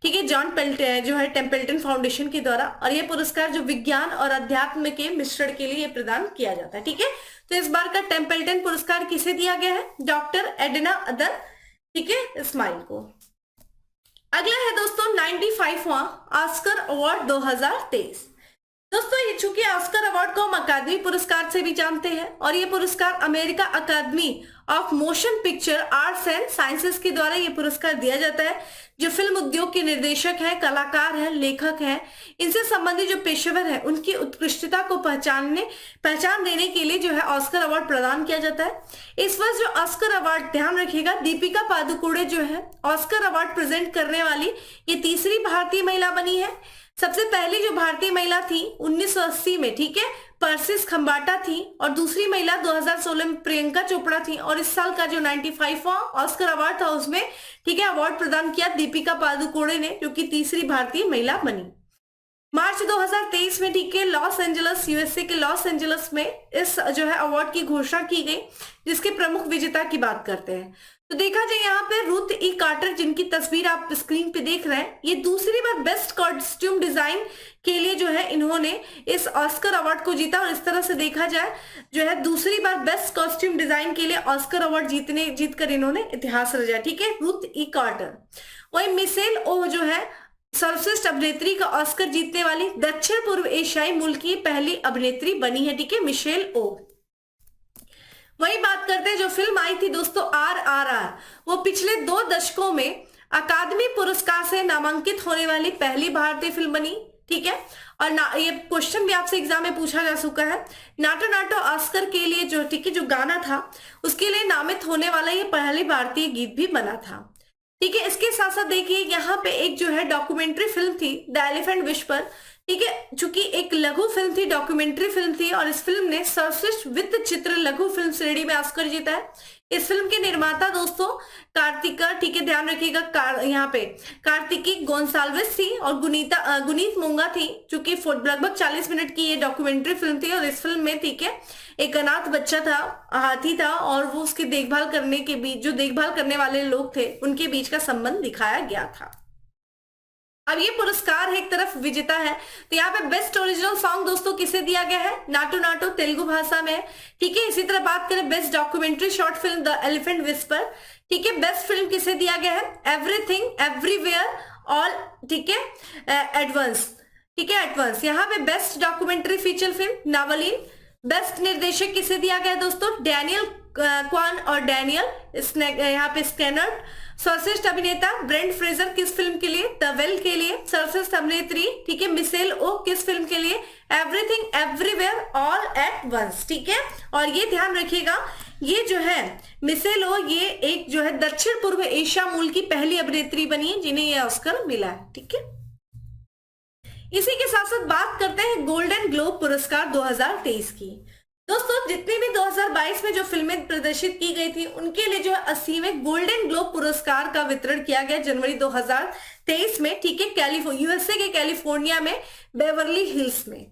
ठीक है, जॉन पेल्टन जो है टेम्पल्टन फाउंडेशन के द्वारा, और ये पुरस्कार जो विज्ञान और अध्यात्म के मिश्रण के लिए प्रदान किया जाता है। ठीक है, तो इस बार का टेम्पल्टन पुरस्कार किसे दिया गया है? डॉक्टर एडना अदन, ठीक है, इस्माइल को। अगला है दोस्तों 95वां ऑस्कर अवार्ड 2023। दोस्तों ये चूंकि ऑस्कर अवार्ड को हम अकादमी पुरस्कार से भी जानते हैं और ये पुरस्कार America academy of motion picture arts and sciences के द्वारा ये पुरस्कार दिया जाता है। जो फिल्म उद्योग के निर्देशक हैं, कलाकार हैं, लेखक हैं, इनसे संबंधित जो पेशेवर हैं, उनकी उत्कृष्टता को पहचान देने के लिए जो है ऑस्कर अवार्ड प्रदान किया जाता है। इस वर्ष जो ऑस्कर अवार्ड, ध्यान रखिएगा, दीपिका पादुकोणे जो है ऑस्कर अवार्ड प्रेजेंट करने वाली ये तीसरी भारतीय महिला बनी है। सबसे पहली जो भारतीय महिला थी 1980 में, ठीक है, परसिस खंबाटा थी, और दूसरी महिला 2016 में प्रियंका चोपड़ा थी, और इस साल का जो 95वां ऑस्कर अवार्ड था उसमें, ठीक है, अवार्ड प्रदान किया दीपिका पादुकोणे ने, जो कि तीसरी भारतीय महिला बनी। मार्च 2023 में, ठीक है, लॉस एंजल्स, यूएसए के लॉस एंजल्स में इस जो है अवार्ड की घोषणा की गई, जिसके प्रमुख विजेता की बात करते हैं। तो देखा जाए यहाँ पे रुथ ई कार्टर, जिनकी तस्वीर आप स्क्रीन पे देख रहे हैं, ये दूसरी बार बेस्ट कॉस्ट्यूम डिजाइन के लिए जो है इन्होंने इस ऑस्कर अवार्ड को जीता, और इस तरह से देखा जाए जो है दूसरी बार बेस्ट कॉस्ट्यूम डिजाइन के लिए ऑस्कर अवार्ड जीतकर इन्होंने इतिहास रचा। ठीक है, रुथ ई कार्टर। वही मिशेल ओह जो है सर्वश्रेष्ठ अभिनेत्री का ऑस्कर जीतने वाली दक्षिण पूर्व एशियाई मूल की पहली अभिनेत्री बनी है। ठीक है, मिशेल ओह। वही बात करते हैं जो फिल्म आई थी दोस्तों RRR, वो पिछले 2 दशकों में अकादमी पुरस्कार से नामांकित होने वाली पहली भारतीय फिल्म बनी। ठीक है, और ये क्वेश्चन भी आपसे एग्जाम में पूछा जा चुका है। नाटो नाटो ऑस्कर के लिए जो, ठीक है, जो गाना था उसके लिए नामित होने वाला ये पहली भारतीय गीत भी बना था। ठीक है, इसके साथ साथ देखिए यहाँ पे एक जो है डॉक्यूमेंट्री फिल्म थी द एलिफेंट विस्पर। ठीक है, चूंकि एक लघु फिल्म थी, डॉक्यूमेंट्री फिल्म थी, और इस फिल्म ने सर्वश्रेष्ठ वृत्त चित्र लघु फिल्म श्रेणी में ऑस्कर जीता है। इस फिल्म के निर्माता दोस्तों कार्तिका, ठीक है, ध्यान रखिएगा, यहाँ पे कार्तिकी गोंसाल्विस थी और गुनीत मोंगा थी। चूंकि लगभग 40 मिनट की ये डॉक्यूमेंट्री फिल्म थी, और इस फिल्म में, ठीक है, एक अनाथ बच्चा था, हाथी था, और वो उसकी देखभाल करने के बीच, जो देखभाल करने वाले लोग थे, उनके बीच का संबंध दिखाया गया था। अब ये पुरस्कार एक तरफ विजेता है, तो यहाँ पे बेस्ट ओरिजिनल सॉन्ग दोस्तों किसे दिया गया है? नाटो नाटो तेलुगु भाषा में। ठीक है, इसी तरह बात करें best documentary short film the elephant whisper. ठीक है, बेस्ट फिल्म किसे दिया गया है? एवरीथिंग एवरीवेयर ऑल, ठीक है, एडवांस। ठीक है, एडवांस। यहाँ पे बेस्ट डॉक्यूमेंट्री फीचर फिल्म नावलीन। बेस्ट निर्देशक किसे दिया गया दोस्तों? डैनियल क्वान और डैनियल यहाँ पे स्कैनर। सर्वश्रेष्ठ अभिनेता ब्रेंड फ्रेजर किस फिल्म के लिए? द वेल के लिए। सर्वश्रेष्ठ अभिनेत्री, ठीक है, मिशेल ओ किस फिल्म के लिए? Everything everywhere all at once, ठीक है। और ये ध्यान रखिएगा, ये जो है मिशेल ओ, ये एक जो है दक्षिण पूर्व एशिया मूल की पहली अभिनेत्री बनी है जिन्हें यह ऑस्कर मिला है, ठीक है। इसी के साथ साथ बात करते हैं गोल्डन ग्लोब पुरस्कार 2023 की। दोस्तों, जितनी भी 2022 में जो फिल्में प्रदर्शित की गई थी उनके लिए जो है 80वें गोल्डन ग्लोब पुरस्कार का वितरण किया गया जनवरी 2023 में, ठीक है, यूएसए के कैलिफोर्निया में बेवर्ली हिल्स में।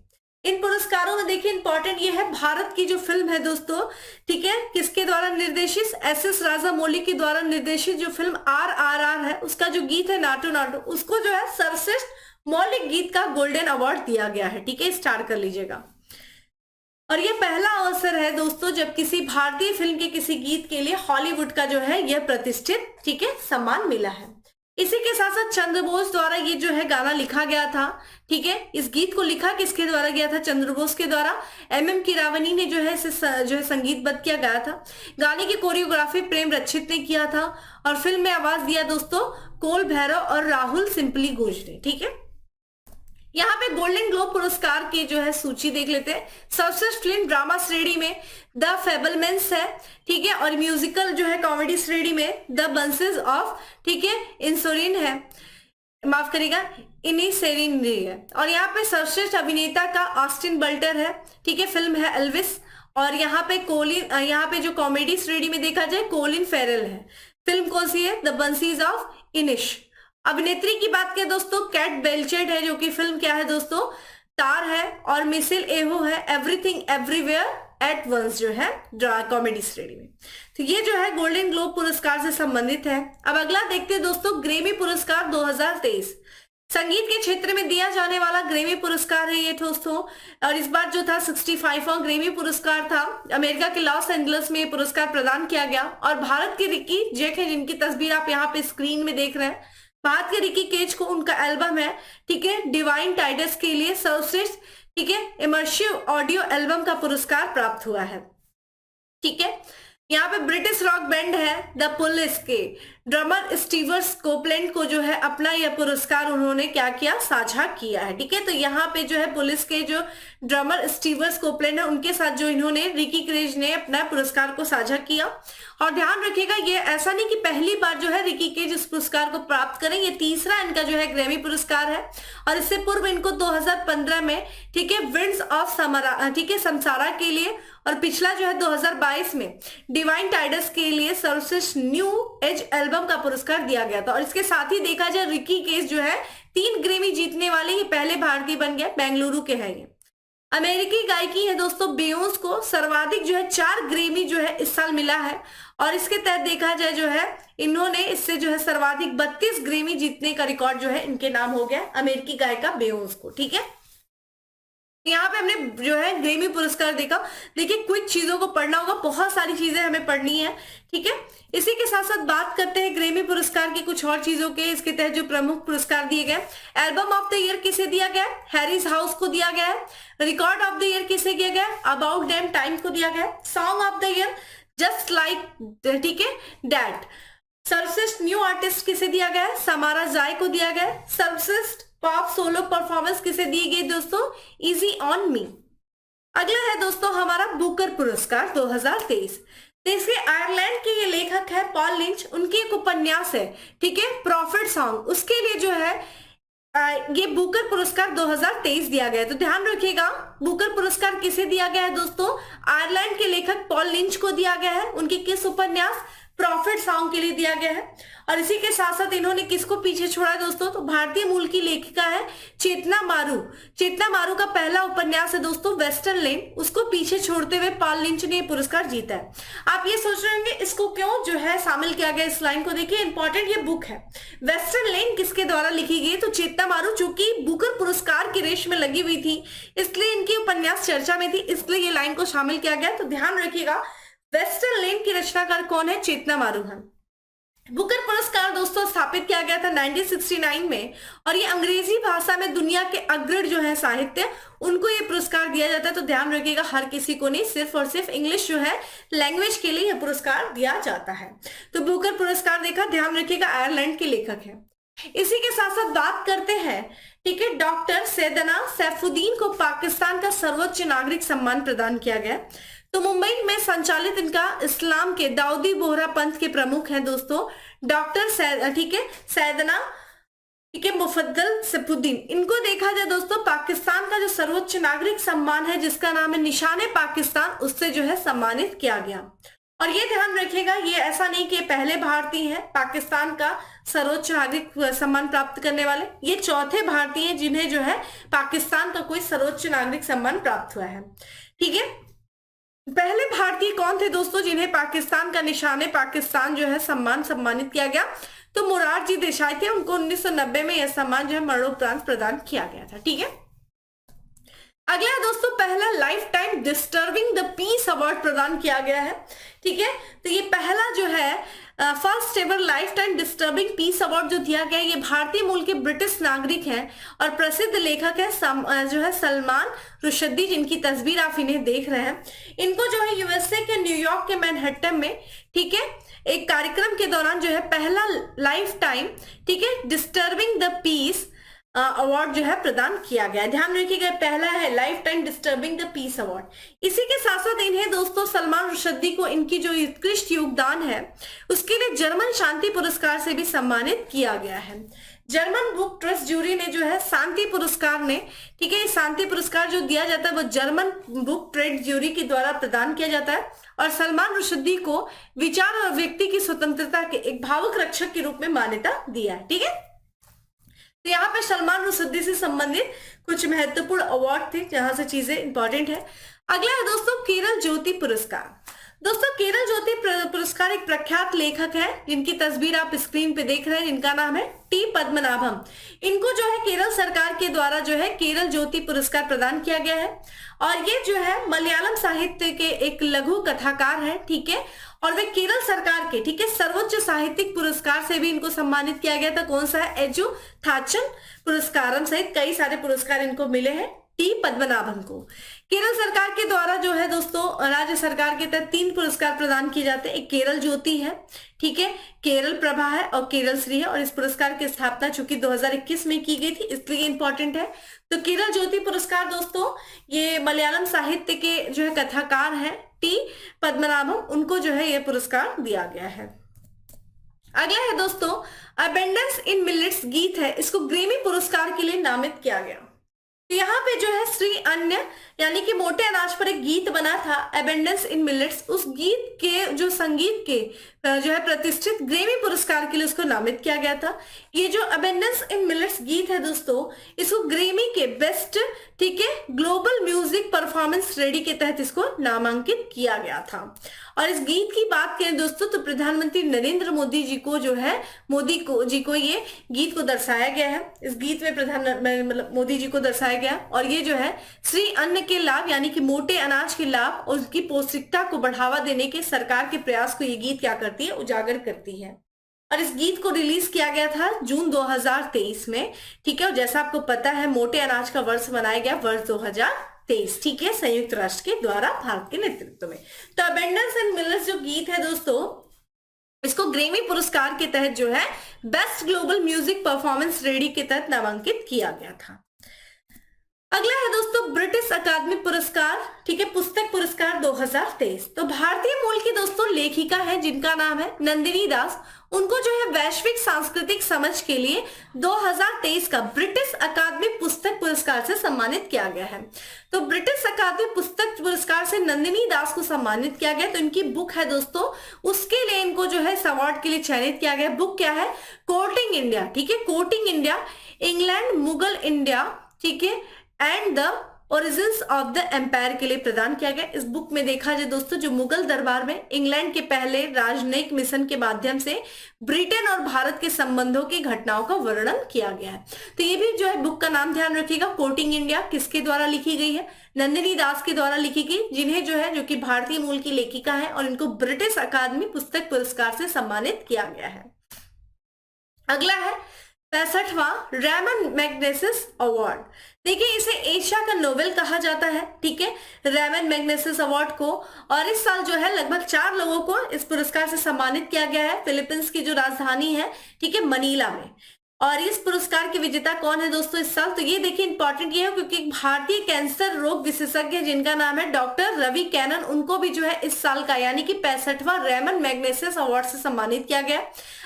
इन पुरस्कारों में देखिए इंपॉर्टेंट ये है, भारत की जो फिल्म है दोस्तों, ठीक है, किसके द्वारा निर्देशित? एस राजामौली के द्वारा निर्देशित जो फिल्म RRR है, उसका जो गीत है नाटो नाटो, उसको जो है सर्वश्रेष्ठ मौलिक गीत का गोल्डन अवार्ड दिया गया है, ठीक है, स्टार कर लीजिएगा। और ये पहला अवसर है दोस्तों जब किसी भारतीय फिल्म के किसी गीत के लिए हॉलीवुड का जो है यह प्रतिष्ठित, ठीक है, सम्मान मिला है। इसी के साथ साथ चंद्रबोस द्वारा ये जो है गाना लिखा गया था, ठीक है। इस गीत को लिखा किसके द्वारा गया था? चंद्रबोस के द्वारा। MM कीरावनी ने जो है इसे जो है संगीतबद्ध किया गया था। गाने की कोरियोग्राफी प्रेम रक्षित ने किया था और फिल्म में आवाज दिया दोस्तों कोल भैरव और राहुल सिंपली घोष ने, ठीक है। यहाँ पे गोल्डन ग्लोब पुरस्कार की जो है सूची देख लेते हैं। सर्वश्रेष्ठ फिल्म ड्रामा श्रेणी में द फेबलमैन्स है, ठीक है, और म्यूजिकल जो है कॉमेडी श्रेणी में द बंसेस ऑफ, ठीक है, इंसोरिन है, माफ करिएगा, इनिसेरिन है। और यहाँ पे सर्वश्रेष्ठ अभिनेता का ऑस्टिन बल्टर है, ठीक है, फिल्म है एल्विस। और यहाँ पे जो कॉमेडी श्रेणी में देखा जाए कोलिन फेरल है। फिल्म कौन सी है? The Banshees of Inish. अभिनेत्री की बात करें दोस्तों, कैट बेल्चेट है, जो कि फिल्म क्या है दोस्तों? तार है। और मिशेल एहो है, एवरीथिंग एवरीवेयर एट वंस जो है कॉमेडी श्रेणी में। तो ये जो है गोल्डन ग्लोब पुरस्कार से संबंधित है। अब अगला देखते हैं दोस्तों, ग्रेमी पुरस्कार 2023 संगीत के क्षेत्र में दिया जाने वाला ग्रेमी पुरस्कार है ये दोस्तों। और इस बार जो था 65वां ग्रेमी पुरस्कार था। अमेरिका के लॉस एंजलिस में ये पुरस्कार प्रदान किया गया। और भारत के रिकी जेक है, जिनकी तस्वीर आप यहाँ पे स्क्रीन में देख रहे हैं। भारत के रिकी केज को उनका एल्बम है, ठीक है, डिवाइन टाइडस के लिए सर्वश्रेष्ठ, ठीक है, इमर्सिव ऑडियो एल्बम का पुरस्कार प्राप्त हुआ है, ठीक है। यहाँ पे ब्रिटिश रॉक बैंड है द पुलिस के ड्रमर स्टीवर स्कोपलैंड को जो है अपना यह पुरस्कार उन्होंने क्या किया? साझा किया है, ठीक है। तो यहाँ पे जो है पुलिस के जो ड्रमर स्टीवर स्कोपलैंड है उनके साथ जो इन्होंने रिकी क्रेज ने अपना पुरस्कार को साझा किया। और ध्यान रखिएगा, ये ऐसा नहीं कि पहली बार जो है रिकी केज इस पुरस्कार को प्राप्त करें, ये तीसरा इनका जो है ग्रैमी पुरस्कार है। और इससे पूर्व इनको 2015 में, ठीक है, विंड्स ऑफ समरा, ठीक है, समसारा के लिए, और पिछला जो है 2022 में डिवाइन टाइडस के लिए सर्वश्रेष्ठ न्यू एज एल्बम का पुरस्कार दिया गया था। और इसके साथ ही देखा जाए रिकी केज जो है 3 ग्रेमी जीतने वाले ये पहले भारतीय बन गए, बेंगलुरु के हैं ये। अमेरिकी गायकी है दोस्तों बेयोंस को सर्वाधिक जो है 4 ग्रेमी जो है इस साल मिला है। और इसके तहत देखा जाए जो है इन्होंने इससे जो है सर्वाधिक 32 ग्रेमी जीतने का रिकॉर्ड जो है इनके नाम हो गया, अमेरिकी गायिका बेयोंस को, ठीक है। यहाँ पे हमने जो है ग्रेमी पुरस्कार देखा। देखिए क्विक चीजों को पढ़ना होगा, बहुत सारी चीजें हमें पढ़नी है, ठीक है। इसी के साथ साथ बात करते हैं ग्रेमी पुरस्कार की कुछ और चीजों के। इसके तहत जो प्रमुख पुरस्कार दिए गए, एल्बम ऑफ द ईयर किसे दिया गया? हैरिस हाउस को दिया गया है। रिकॉर्ड ऑफ द ईयर किसे दिया गया? अबाउट डैम टाइम को दिया गया। Song of the year just like, ठीक है, डैट। सर्वश्रेष्ठ न्यू आर्टिस्ट किसे दिया गया? समारा जाय को दिया गया। सर्वश्रेष्ठ पॉप सोलो परफॉर्मेंस किसे दी गई दोस्तों? Easy on me. अगला है दोस्तों हमारा बुकर पुरस्कार 2023। देखिए आयरलैंड के ये लेखक है पॉल लिंच, उनकी एक उपन्यास है, ठीक है, प्रॉफिट सॉन्ग, उसके लिए जो है ये बुकर पुरस्कार 2023 दिया गया है। तो ध्यान रखिएगा, बुकर पुरस्कार किसे दिया गया है दोस्तों? आयरलैंड के लेखक पॉल लिंच को दिया गया है। उनकी किस उपन्यास? प्रॉफिट सॉन्ग के लिए दिया गया है। और इसी के साथ साथ इन्होंने किसको पीछे छोड़ा दोस्तों? तो भारतीय मूल की लेखिका है चेतना मारू। चेतना मारू का पहला उपन्यास है दोस्तों वेस्टर्न लेन, उसको पीछे छोड़ते हुए पॉल लिंच ने पुरस्कार जीता है। आप ये सोच रहे होंगे इसको क्यों जो है शामिल किया गया इस लाइन को? देखिए इंपॉर्टेंट ये बुक है। वेस्टर्न लेन किसके द्वारा लिखी गई? तो चेतना मारू, चूंकि बुकर पुरस्कार की रेस में लगी हुई थी इसलिए इनकी उपन्यास चर्चा में थी, इसलिए ये लाइन को शामिल किया गया। तो ध्यान रखिएगा, वेस्टर्न लेन की रचनाकार कौन है? चेतना मारू है। बुकर पुरस्कार दोस्तों स्थापित स्थापित किया गया था 1969 में, और ये अंग्रेजी भाषा में दुनिया के अग्रणी जो है साहित्य, उनको ये पुरस्कार दिया जाता है। तो ध्यान रखिएगा, हर किसी को नहीं, सिर्फ और सिर्फ इंग्लिश जो है लैंग्वेज के लिए यह पुरस्कार दिया जाता है। तो बुकर पुरस्कार देखा, ध्यान रखिएगा आयरलैंड के लेखक है। इसी के साथ साथ बात करते हैं, ठीक है, डॉक्टर सैयदना सैफुद्दीन को पाकिस्तान का सर्वोच्च नागरिक सम्मान प्रदान किया गया। तो मुंबई में संचालित इनका इस्लाम के दाऊदी बोहरा पंथ के प्रमुख हैं दोस्तों डॉक्टर ठीक है सैयदना, ठीक है, मुफद्दल सैफुद्दीन। इनको देखा जाए दोस्तों, पाकिस्तान का जो सर्वोच्च नागरिक सम्मान है जिसका नाम है निशाने पाकिस्तान, उससे जो है सम्मानित किया गया। और ये ध्यान रखिएगा, ये ऐसा नहीं कि पहले भारतीय हैं पाकिस्तान का सर्वोच्च नागरिक सम्मान प्राप्त करने वाले, ये चौथे भारतीय हैं जिन्हें जो है पाकिस्तान का कोई सर्वोच्च नागरिक सम्मान प्राप्त हुआ है। ठीक है, पहले भारतीय कौन थे दोस्तों जिन्हें पाकिस्तान का निशाने पाकिस्तान जो है सम्मानित किया गया? तो मोरारजी देसाई थे, उनको 1990 में यह सम्मान जो है मरणोपरांत प्रदान किया गया था। ठीक है, अगला दोस्तों, पहला life time disturbing the peace award प्रदान किया गया है। ठीक है, तो ये पहला जो है first ever life time disturbing peace award जो दिया गया, ये भारतीय मूल के ब्रिटिश नागरिक हैं और प्रसिद्ध लेखक है जो है सलमान रुश्दी, जिनकी तस्वीर आप इन्हें देख रहे हैं। इनको जो है यूएसए के न्यूयॉर्क के मैनहट्टन में, ठीक है, एक कार्यक्रम के दौरान जो है पहला लाइफ टाइम, ठीक है, डिस्टर्बिंग द पीस अवार्ड जो है प्रदान किया गया। ध्यान रखिएगा, पहला है life time disturbing the peace award. इसी के साथ साथ इन्हें दोस्तों सलमान रुश्दी को इनकी जो उत्कृष्ट योगदान है उसके लिए जर्मन शांति पुरस्कार से भी सम्मानित किया गया है। जर्मन बुक ट्रस्ट जूरी ने जो है शांति पुरस्कार ने, ठीक है, शांति पुरस्कार जो दिया जाता है वो जर्मन बुक ट्रस्ट जूरी के द्वारा प्रदान किया जाता है और सलमान रुश्दी को विचार और व्यक्ति की स्वतंत्रता के एक भावुक रक्षक के रूप में मान्यता दिया है। ठीक है, तो यहाँ पे सलमान रुश्दी से संबंधित कुछ महत्वपूर्ण अवार्ड थे जहां से चीजें इंपॉर्टेंट है। अगला है दोस्तों केरल ज्योति पुरस्कार। दोस्तों केरल ज्योति पुरस्कार एक प्रख्यात लेखक है जिनकी तस्वीर आप स्क्रीन पे देख रहे हैं, जिनका नाम है टी पद्मनाभम। इनको जो है केरल सरकार के द्वारा जो है केरल ज्योति पुरस्कार प्रदान किया गया है और ये जो है मलयालम साहित्य के एक लघु कथाकार है। ठीक है, और वे केरल सरकार के, ठीक है, सर्वोच्च साहित्यिक पुरस्कार से भी इनको सम्मानित किया गया था। कौन सा है? एजुथाचन पुरस्कारम सहित कई सारे पुरस्कार इनको मिले हैं टी पद्मनाभन को। केरल सरकार के द्वारा जो है दोस्तों राज्य सरकार के तहत 3 पुरस्कार प्रदान किए जाते हैं। एक केरल ज्योति है, ठीक है, केरल प्रभा है और केरल श्री है। और इस पुरस्कार की स्थापना चूंकि 2021 में की गई थी इसलिए इंपॉर्टेंट है। तो केरल ज्योति पुरस्कार दोस्तों ये मलयालम साहित्य के जो है कथाकार हैं टी पद्मनाभम, उनको जो है ये पुरस्कार दिया गया है। अगला है दोस्तों अबेंडेंस इन मिलेट्स गीत है, इसको ग्रैमी पुरस्कार के लिए नामित किया गया। तो यहाँ पे जो है श्री अन्य यानी कि मोटे अनाज पर एक गीत बना था अबेंडेंस इन मिलेट्स, उस गीत के जो संगीत के जो है प्रतिष्ठित ग्रैमी पुरस्कार के लिए उसको नामित किया गया था। ये जो अबेंडेंस इन मिलेट्स गीत है दोस्तों, इसको ग्रैमी के बेस्ट, ठीक है, ग्लोबल म्यूजिक परफॉर्मेंस श्रेणी के तहत इसको नामांकित किया गया था। और इस गीत की बात करें दोस्तों तो प्रधानमंत्री नरेंद्र मोदी जी को जो है जी को ये गीत को दर्शाया गया है। इस गीत में मतलब मोदी जी को दर्शाया गया और ये जो है श्री अन्न के लाभ यानी कि मोटे अनाज के लाभ और उसकी पौष्टिकता को बढ़ावा देने के सरकार के प्रयास को ये गीत क्या करती है? उजागर करती है। और इस गीत को रिलीज किया गया था जून 2023 में। ठीक है, और जैसा आपको पता है मोटे अनाज का वर्ष मनाया गया वर्ष 2023, ठीक है, संयुक्त राष्ट्र के द्वारा भारत के नेतृत्व में। तो अबेंडेंस इन मिलेट्स जो गीत है दोस्तों, इसको ग्रैमी पुरस्कार के तहत जो है बेस्ट ग्लोबल म्यूजिक परफॉर्मेंस श्रेणी के तहत नामांकित किया गया था। अगला है दोस्तों ब्रिटिश अकादमी पुरस्कार, ठीक है, पुस्तक पुरस्कार 2023। तो भारतीय मूल की दोस्तों लेखिका है जिनका नाम है नंदिनी दास, उनको जो है वैश्विक सांस्कृतिक समझ के लिए 2023 का ब्रिटिश अकादमी पुस्तक पुरस्कार से सम्मानित किया गया है। तो ब्रिटिश अकादमी पुस्तक पुरस्कार से नंदिनी दास को सम्मानित किया गया। तो इनकी बुक है दोस्तों, उसके लिए इनको जो है इस अवार्ड के लिए चयनित किया गया। बुक क्या है? कोर्टिंग इंडिया, ठीक है, courting India, England Mughal India, ठीक है, and the origins of the empire के लिए प्रदान किया गया। इस बुक में देखा जाए दोस्तों जो मुगल दरबार में इंग्लैंड के पहले राजनयिक मिशन के माध्यम से ब्रिटेन और भारत के संबंधों की घटनाओं का वर्णन किया गया है। तो ये भी जो है बुक का नाम ध्यान रखिएगा, कोर्टिंग इंडिया, किसके द्वारा लिखी गई है? नंदिनी दास के द्वारा लिखी गई, जिन्हें जो है जो कि भारतीय मूल की लेखिका है और इनको ब्रिटिश अकादमी पुस्तक पुरस्कार से सम्मानित किया गया है। अगला है 65वां रैमन मैग्नेसिस अवार्ड। देखिए इसे एशिया का नोबेल कहा जाता है, ठीक है, रैमन मैग्नेसिस अवार्ड को। और इस साल जो है लगभग 4 लोगों को इस पुरस्कार से सम्मानित किया गया है, फिलीपींस की जो राजधानी है, ठीक है, मनीला में। और इस पुरस्कार के विजेता कौन है दोस्तों इस साल? तो ये देखिए इंपॉर्टेंट ये है क्योंकि एक भारतीय कैंसर रोग विशेषज्ञ जिनका नाम है डॉक्टर रवि कैनन, उनको भी जो है इस साल का यानी कि 65वां रैमन मैग्नेसिस अवार्ड से सम्मानित किया गया।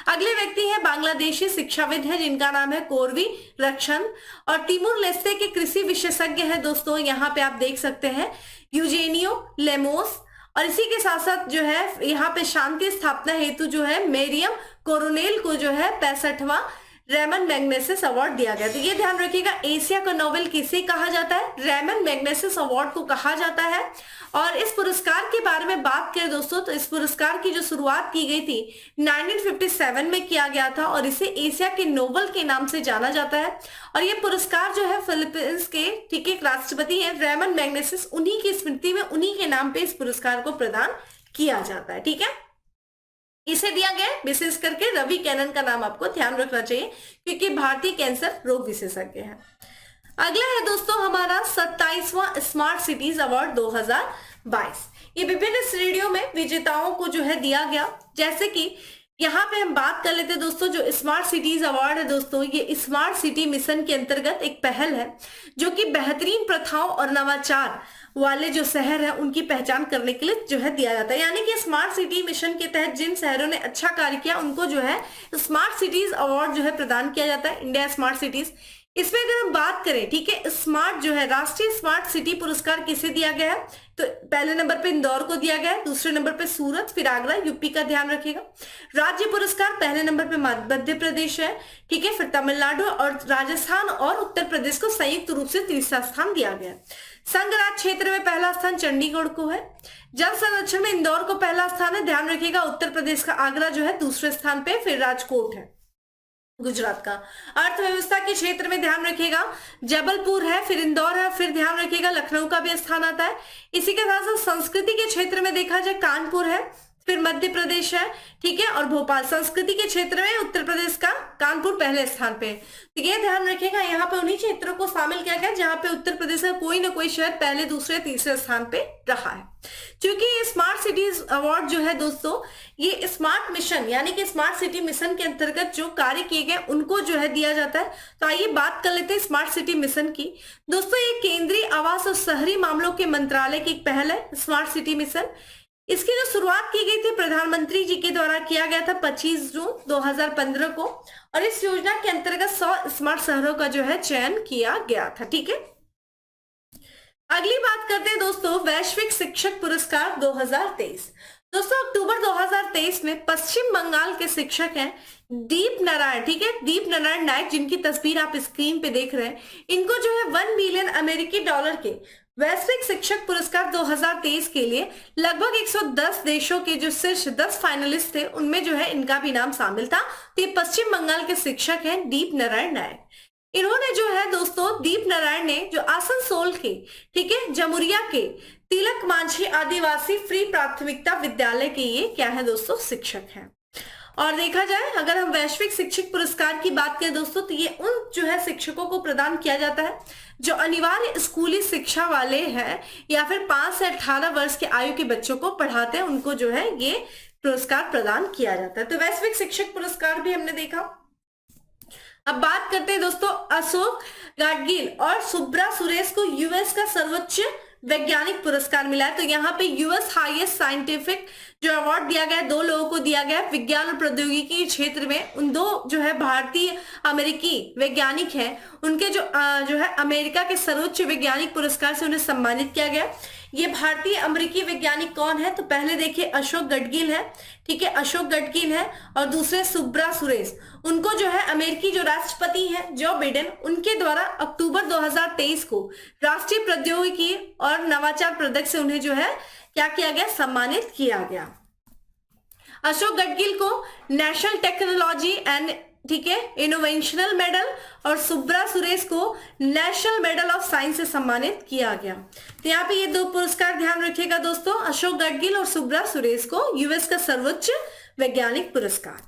अगले व्यक्ति है बांग्लादेशी शिक्षाविद है जिनका नाम है कोरवी रक्षन। और तिमूर लेस्ते के कृषि विशेषज्ञ है दोस्तों, यहाँ पे आप देख सकते हैं यूजेनियो लेमोस। और इसी के साथ साथ जो है यहाँ पे शांति स्थापना हेतु जो है मेरियम कोरोनेल को जो है 65वां रैमन मैग्नेसिस अवार्ड दिया गया। तो ये ध्यान रखिएगा, एशिया का नोबेल किसे कहा जाता है? रैमन मैग्नेसिस अवार्ड को कहा जाता है। और इस पुरस्कार के बारे में बात करें दोस्तों तो इस पुरस्कार की जो शुरुआत की गई थी 1957 में किया गया था और इसे एशिया के नोबेल के नाम से जाना जाता है। और ये पुरस्कार जो है फिलीपींस के, ठीक है, राष्ट्रपति है रैमन मैग्नेसिस, उन्हीं की स्मृति में उन्हीं के नाम पे इस पुरस्कार को प्रदान किया जाता है, ठीक है। इसे दिया गया विशेष करके रवि कैनन का नाम आपको ध्यान रखना चाहिए क्योंकि भारतीय कैंसर रोग विशेषज्ञ है। अगला है दोस्तों हमारा 27वां स्मार्ट सिटीज अवार्ड 2022। ये विभिन्न श्रेणियों में विजेताओं को जो है दिया गया, जैसे कि यहाँ पे हम बात कर लेते हैं दोस्तों जो स्मार्ट सिटीज अवार्ड है दोस्तों, ये स्मार्ट सिटी मिशन के अंतर्गत एक पहल है जो कि बेहतरीन प्रथाओं और नवाचार वाले जो शहर है उनकी पहचान करने के लिए जो है दिया जाता है। यानी कि स्मार्ट सिटी मिशन के तहत जिन शहरों ने अच्छा कार्य किया उनको जो है स्मार्ट सिटीज अवार्ड जो है प्रदान किया जाता है, इंडिया स्मार्ट सिटीज। इसमें अगर हम बात करें, ठीक है, स्मार्ट जो है राष्ट्रीय स्मार्ट सिटी पुरस्कार किसे दिया गया है? तो पहले नंबर पे इंदौर को दिया गया है, दूसरे नंबर पे सूरत, फिर आगरा यूपी का ध्यान रखिएगा। राज्य पुरस्कार पहले नंबर पे मध्य प्रदेश है, ठीक है, फिर तमिलनाडु और राजस्थान और उत्तर प्रदेश को संयुक्त रूप से तीसरा स्थान दिया गया। संघ राज क्षेत्र में पहला स्थान चंडीगढ़ को है। जल संरक्षण में इंदौर को पहला स्थान है, ध्यान रखिएगा। उत्तर प्रदेश का आगरा जो है दूसरे स्थान पे, फिर राजकोट है गुजरात का। अर्थव्यवस्था के क्षेत्र में ध्यान रखिएगा जबलपुर है, फिर इंदौर है, फिर ध्यान रखिएगा लखनऊ का भी स्थान आता है। इसी के साथ साथ संस्कृति के क्षेत्र में देखा जाए कानपुर है, फिर मध्य प्रदेश है, ठीक है, और भोपाल। संस्कृति के क्षेत्र में उत्तर प्रदेश का कानपुर पहले स्थान पे। तो ये ध्यान रखिएगा यहाँ पे उन्हीं क्षेत्रों को शामिल किया गया जहां पे उत्तर प्रदेश का कोई ना कोई शहर पहले, दूसरे, तीसरे स्थान पे रहा है। क्योंकि ये स्मार्ट सिटीज अवार्ड जो है दोस्तों, ये स्मार्ट मिशन यानी कि स्मार्ट सिटी मिशन के अंतर्गत जो कार्य किए गए उनको जो है दिया जाता है। तो आइए बात कर लेते हैं स्मार्ट सिटी मिशन की। दोस्तों ये केंद्रीय आवास और शहरी मामलों के मंत्रालय की एक पहल है स्मार्ट सिटी मिशन। इसकी जो शुरुआत की गई थी प्रधानमंत्री जी के द्वारा किया गया था 25 जून 2015 को और इस योजना के अंतर्गत 100 स्मार्ट शहरों का जो है चयन किया गया था, ठीक है। अगली बात करते हैं दोस्तों वैश्विक शिक्षक पुरस्कार 2023। दोस्तों अक्टूबर 2023 में पश्चिम बंगाल के शिक्षक हैं दीप नारायण, ठीक है, दीप नारायण नायक, जिनकी तस्वीर आप स्क्रीन पे देख रहे हैं। इनको जो है 1 बिलियन अमेरिकी डॉलर के वैश्विक शिक्षक पुरस्कार 2023 के लिए लगभग 110 देशों के जो शीर्ष 10 फाइनलिस्ट थे उनमें जो है इनका भी नाम शामिल था। तो ये पश्चिम बंगाल के शिक्षक हैं दीप नारायण नायक। इन्होंने जो है दोस्तों दीप नारायण ने जो आसनसोल के, ठीक है, जमुरिया के तिलक मांझी आदिवासी फ्री प्राथमिकता विद्यालय के ये क्या है दोस्तों शिक्षक हैं। और देखा जाए अगर हम वैश्विक शिक्षक पुरस्कार की बात करें दोस्तों तो ये उन जो है शिक्षकों को प्रदान किया जाता है जो अनिवार्य स्कूली शिक्षा वाले हैं या फिर 5 से 18 वर्ष के आयु के बच्चों को पढ़ाते हैं, उनको जो है ये पुरस्कार प्रदान किया जाता है। तो वैश्विक शिक्षक पुरस्कार भी हमने देखा। अब बात करते हैं दोस्तों अशोक गाडगिल और सुब्रा सुरेश को यूएस का सर्वोच्च वैज्ञानिक पुरस्कार मिला है। तो यहाँ पे यूएस हाईएस्ट साइंटिफिक जो अवार्ड दिया गया, 2 लोगों को दिया गया विज्ञान और प्रौद्योगिकी क्षेत्र में। उन 2 जो है भारतीय अमेरिकी वैज्ञानिक हैं, उनके जो है अमेरिका के सर्वोच्च वैज्ञानिक पुरस्कार से उन्हें सम्मानित किया गया। ये भारतीय अमेरिकी वैज्ञानिक कौन है? तो पहले देखिए अशोक गडगिल है, ठीक है, अशोक गडगिल है, और दूसरे सुब्रा सुरेश। उनको जो है अमेरिकी जो राष्ट्रपति हैं जो बिडेन, उनके द्वारा अक्टूबर 2023 को राष्ट्रीय प्रौद्योगिकी और नवाचार पदक से उन्हें जो है क्या किया गया, सम्मानित किया गया। अशोक गडगिल को नेशनल टेक्नोलॉजी एंड, ठीक है, इनोवेशनल मेडल और सुब्रा सुरेश को नेशनल मेडल ऑफ साइंस से सम्मानित किया गया। तो यहाँ पे ये 2 पुरस्कार ध्यान रखिएगा दोस्तों, अशोक गडगिल और सुब्रा सुरेश को यूएस का सर्वोच्च वैज्ञानिक पुरस्कार।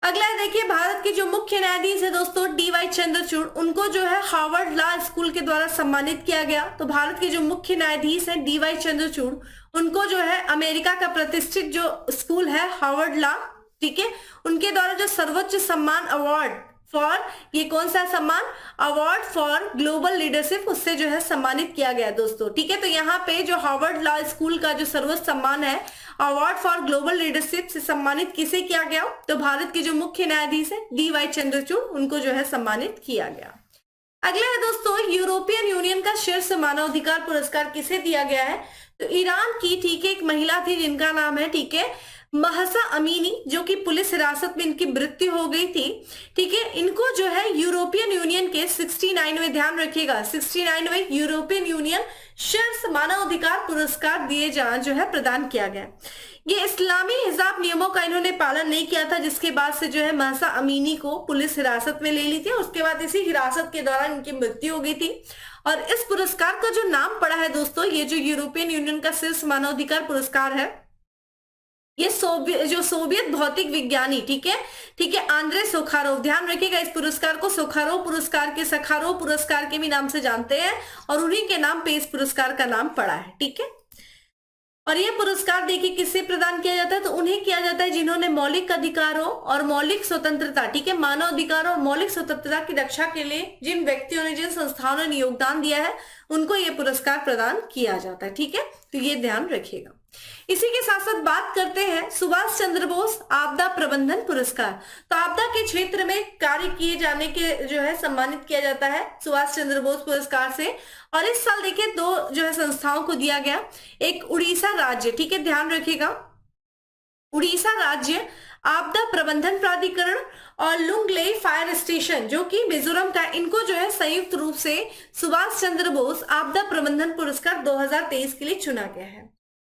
अगला है देखिए, भारत के जो मुख्य न्यायाधीश है दोस्तों DY चंद्रचूड़, उनको जो है हार्वर्ड लॉ स्कूल के द्वारा सम्मानित किया गया। तो भारत के जो मुख्य न्यायाधीश हैं DY चंद्रचूड़, उनको जो है अमेरिका का प्रतिष्ठित जो स्कूल है हार्वर्ड लॉ, ठीक है, उनके द्वारा जो सर्वोच्च सम्मान अवार्ड फॉर, ये कौन सा सम्मान, अवार्ड फॉर ग्लोबल लीडरशिप, उससे जो है सम्मानित किया गया दोस्तों, ठीक है। तो यहाँ पे जो हार्वर्ड लॉ स्कूल का जो सर्वोच्च सम्मान है अवार्ड फॉर ग्लोबल लीडरशिप से सम्मानित किसे किया गया, तो भारत के जो मुख्य न्यायाधीश है DY चंद्रचूड़, उनको जो है सम्मानित किया गया। अगला है दोस्तों, यूरोपियन यूनियन का शीर्ष मानवाधिकार पुरस्कार किसे दिया गया है, तो ईरान की, ठीक है, एक महिला थी जिनका नाम है, ठीक है, महसा अमीनी, जो कि पुलिस हिरासत में इनकी मृत्यु हो गई थी, ठीक है। इनको जो है यूरोपियन यूनियन के 69वें, ध्यान रखिएगा, 69वें यूरोपियन यूनियन शीर्ष मानवाधिकार पुरस्कार दिए जो है प्रदान किया गया। ये इस्लामी हिजाब नियमों का इन्होंने पालन नहीं किया था, जिसके बाद से जो है महसा अमीनी को पुलिस हिरासत में ले ली थी। उसके बाद इसी हिरासत के दौरान इनकी मृत्यु हो गई थी। और इस पुरस्कार का जो नाम पड़ा है दोस्तों, ये जो यूरोपियन यूनियन का शीर्ष मानवाधिकार पुरस्कार है, ये सोवियत भौतिक विज्ञानी, ठीक है, आंद्रे सोखारोव, ध्यान रखिएगा, इस पुरस्कार को सोखारोव पुरस्कार के, सखारोव पुरस्कार के भी नाम से जानते हैं, और उन्हीं के नाम पे इस पुरस्कार का नाम पड़ा है, ठीक है। और ये पुरस्कार देखिए किससे प्रदान किया जाता है, तो उन्हें किया जाता है जिन्होंने मौलिक अधिकारों और मौलिक स्वतंत्रता, ठीक है, मानव अधिकारों और मौलिक स्वतंत्रता की रक्षा के लिए जिन व्यक्तियों ने, जिन संस्थाओं ने योगदान दिया है, उनको ये पुरस्कार प्रदान किया जाता है, ठीक है। तो ये ध्यान रखिएगा। इसी के साथ साथ बात करते हैं सुभाष चंद्र बोस आपदा प्रबंधन पुरस्कार। तो आपदा के क्षेत्र में कार्य किए जाने के जो है सम्मानित किया जाता है सुभाष चंद्र बोस पुरस्कार से। और इस साल देखिए 2 जो है संस्थाओं को दिया गया, एक उड़ीसा राज्य, ठीक है, ध्यान रखिएगा, उड़ीसा राज्य आपदा प्रबंधन प्राधिकरण और लुंगलेई फायर स्टेशन जो कि मिजोरम का, इनको जो है संयुक्त रूप से सुभाष चंद्र बोस आपदा प्रबंधन पुरस्कार 2023 के लिए चुना गया है।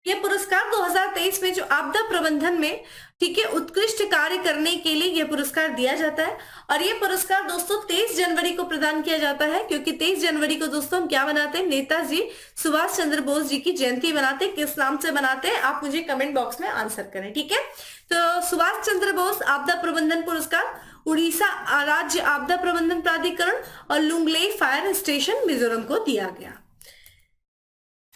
ये पुरस्कार 2023 में जो आपदा प्रबंधन में, ठीक है, उत्कृष्ट कार्य करने के लिए यह पुरस्कार दिया जाता है। और ये पुरस्कार दोस्तों 23 जनवरी को प्रदान किया जाता है, क्योंकि 23 जनवरी को दोस्तों हम क्या बनाते हैं, नेताजी सुभाष चंद्र बोस जी की जयंती बनाते हैं। किस नाम से बनाते हैं आप मुझे कमेंट बॉक्स में आंसर करें, ठीक है। तो सुभाष चंद्र बोस आपदा प्रबंधन पुरस्कार उड़ीसा राज्य आपदा प्रबंधन प्राधिकरण और लुंगलेई फायर स्टेशन मिजोरम को दिया गया।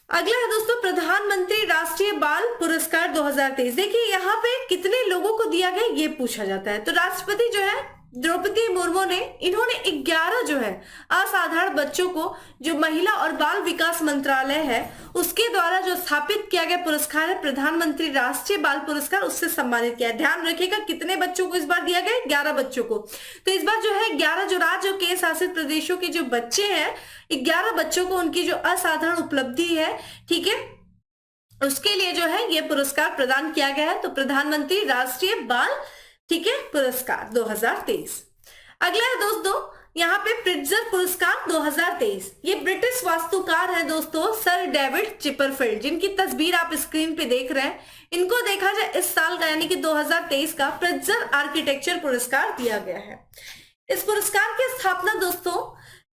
अगला है दोस्तों प्रधानमंत्री राष्ट्रीय बाल पुरस्कार 2023। देखिए यहाँ पे कितने लोगों को दिया गया ये पूछा जाता है। तो राष्ट्रपति जो है द्रौपदी मुर्मू ने, इन्होंने 11 जो है असाधारण बच्चों को, जो महिला और बाल विकास मंत्रालय है उसके द्वारा जो स्थापित किया गया पुरस्कार है प्रधानमंत्री राष्ट्रीय बाल पुरस्कार, उससे सम्मानित किया है। ध्यान रखिएगा कितने बच्चों को इस बार दिया गया, 11 बच्चों को। तो इस बार जो है 11 जो राज्य और केंद्र शासित प्रदेशों के जो बच्चे हैं, 11 बच्चों को उनकी जो असाधारण उपलब्धि है, ठीक है, उसके लिए जो है ये पुरस्कार प्रदान किया गया है। तो प्रधानमंत्री राष्ट्रीय बाल, ठीक है, पुरस्कार 2023। अगला है दोस्तों यहाँ पे प्रिट्जर पुरस्कार 2023। ये ब्रिटिश वास्तुकार है दोस्तों सर डेविड चिपरफील्ड, जिनकी तस्वीर आप स्क्रीन पे देख रहे हैं। इनको देखा जाए इस साल का यानी कि 2023 का प्रिट्जर आर्किटेक्चर पुरस्कार दिया गया है। इस पुरस्कार की स्थापना दोस्तों,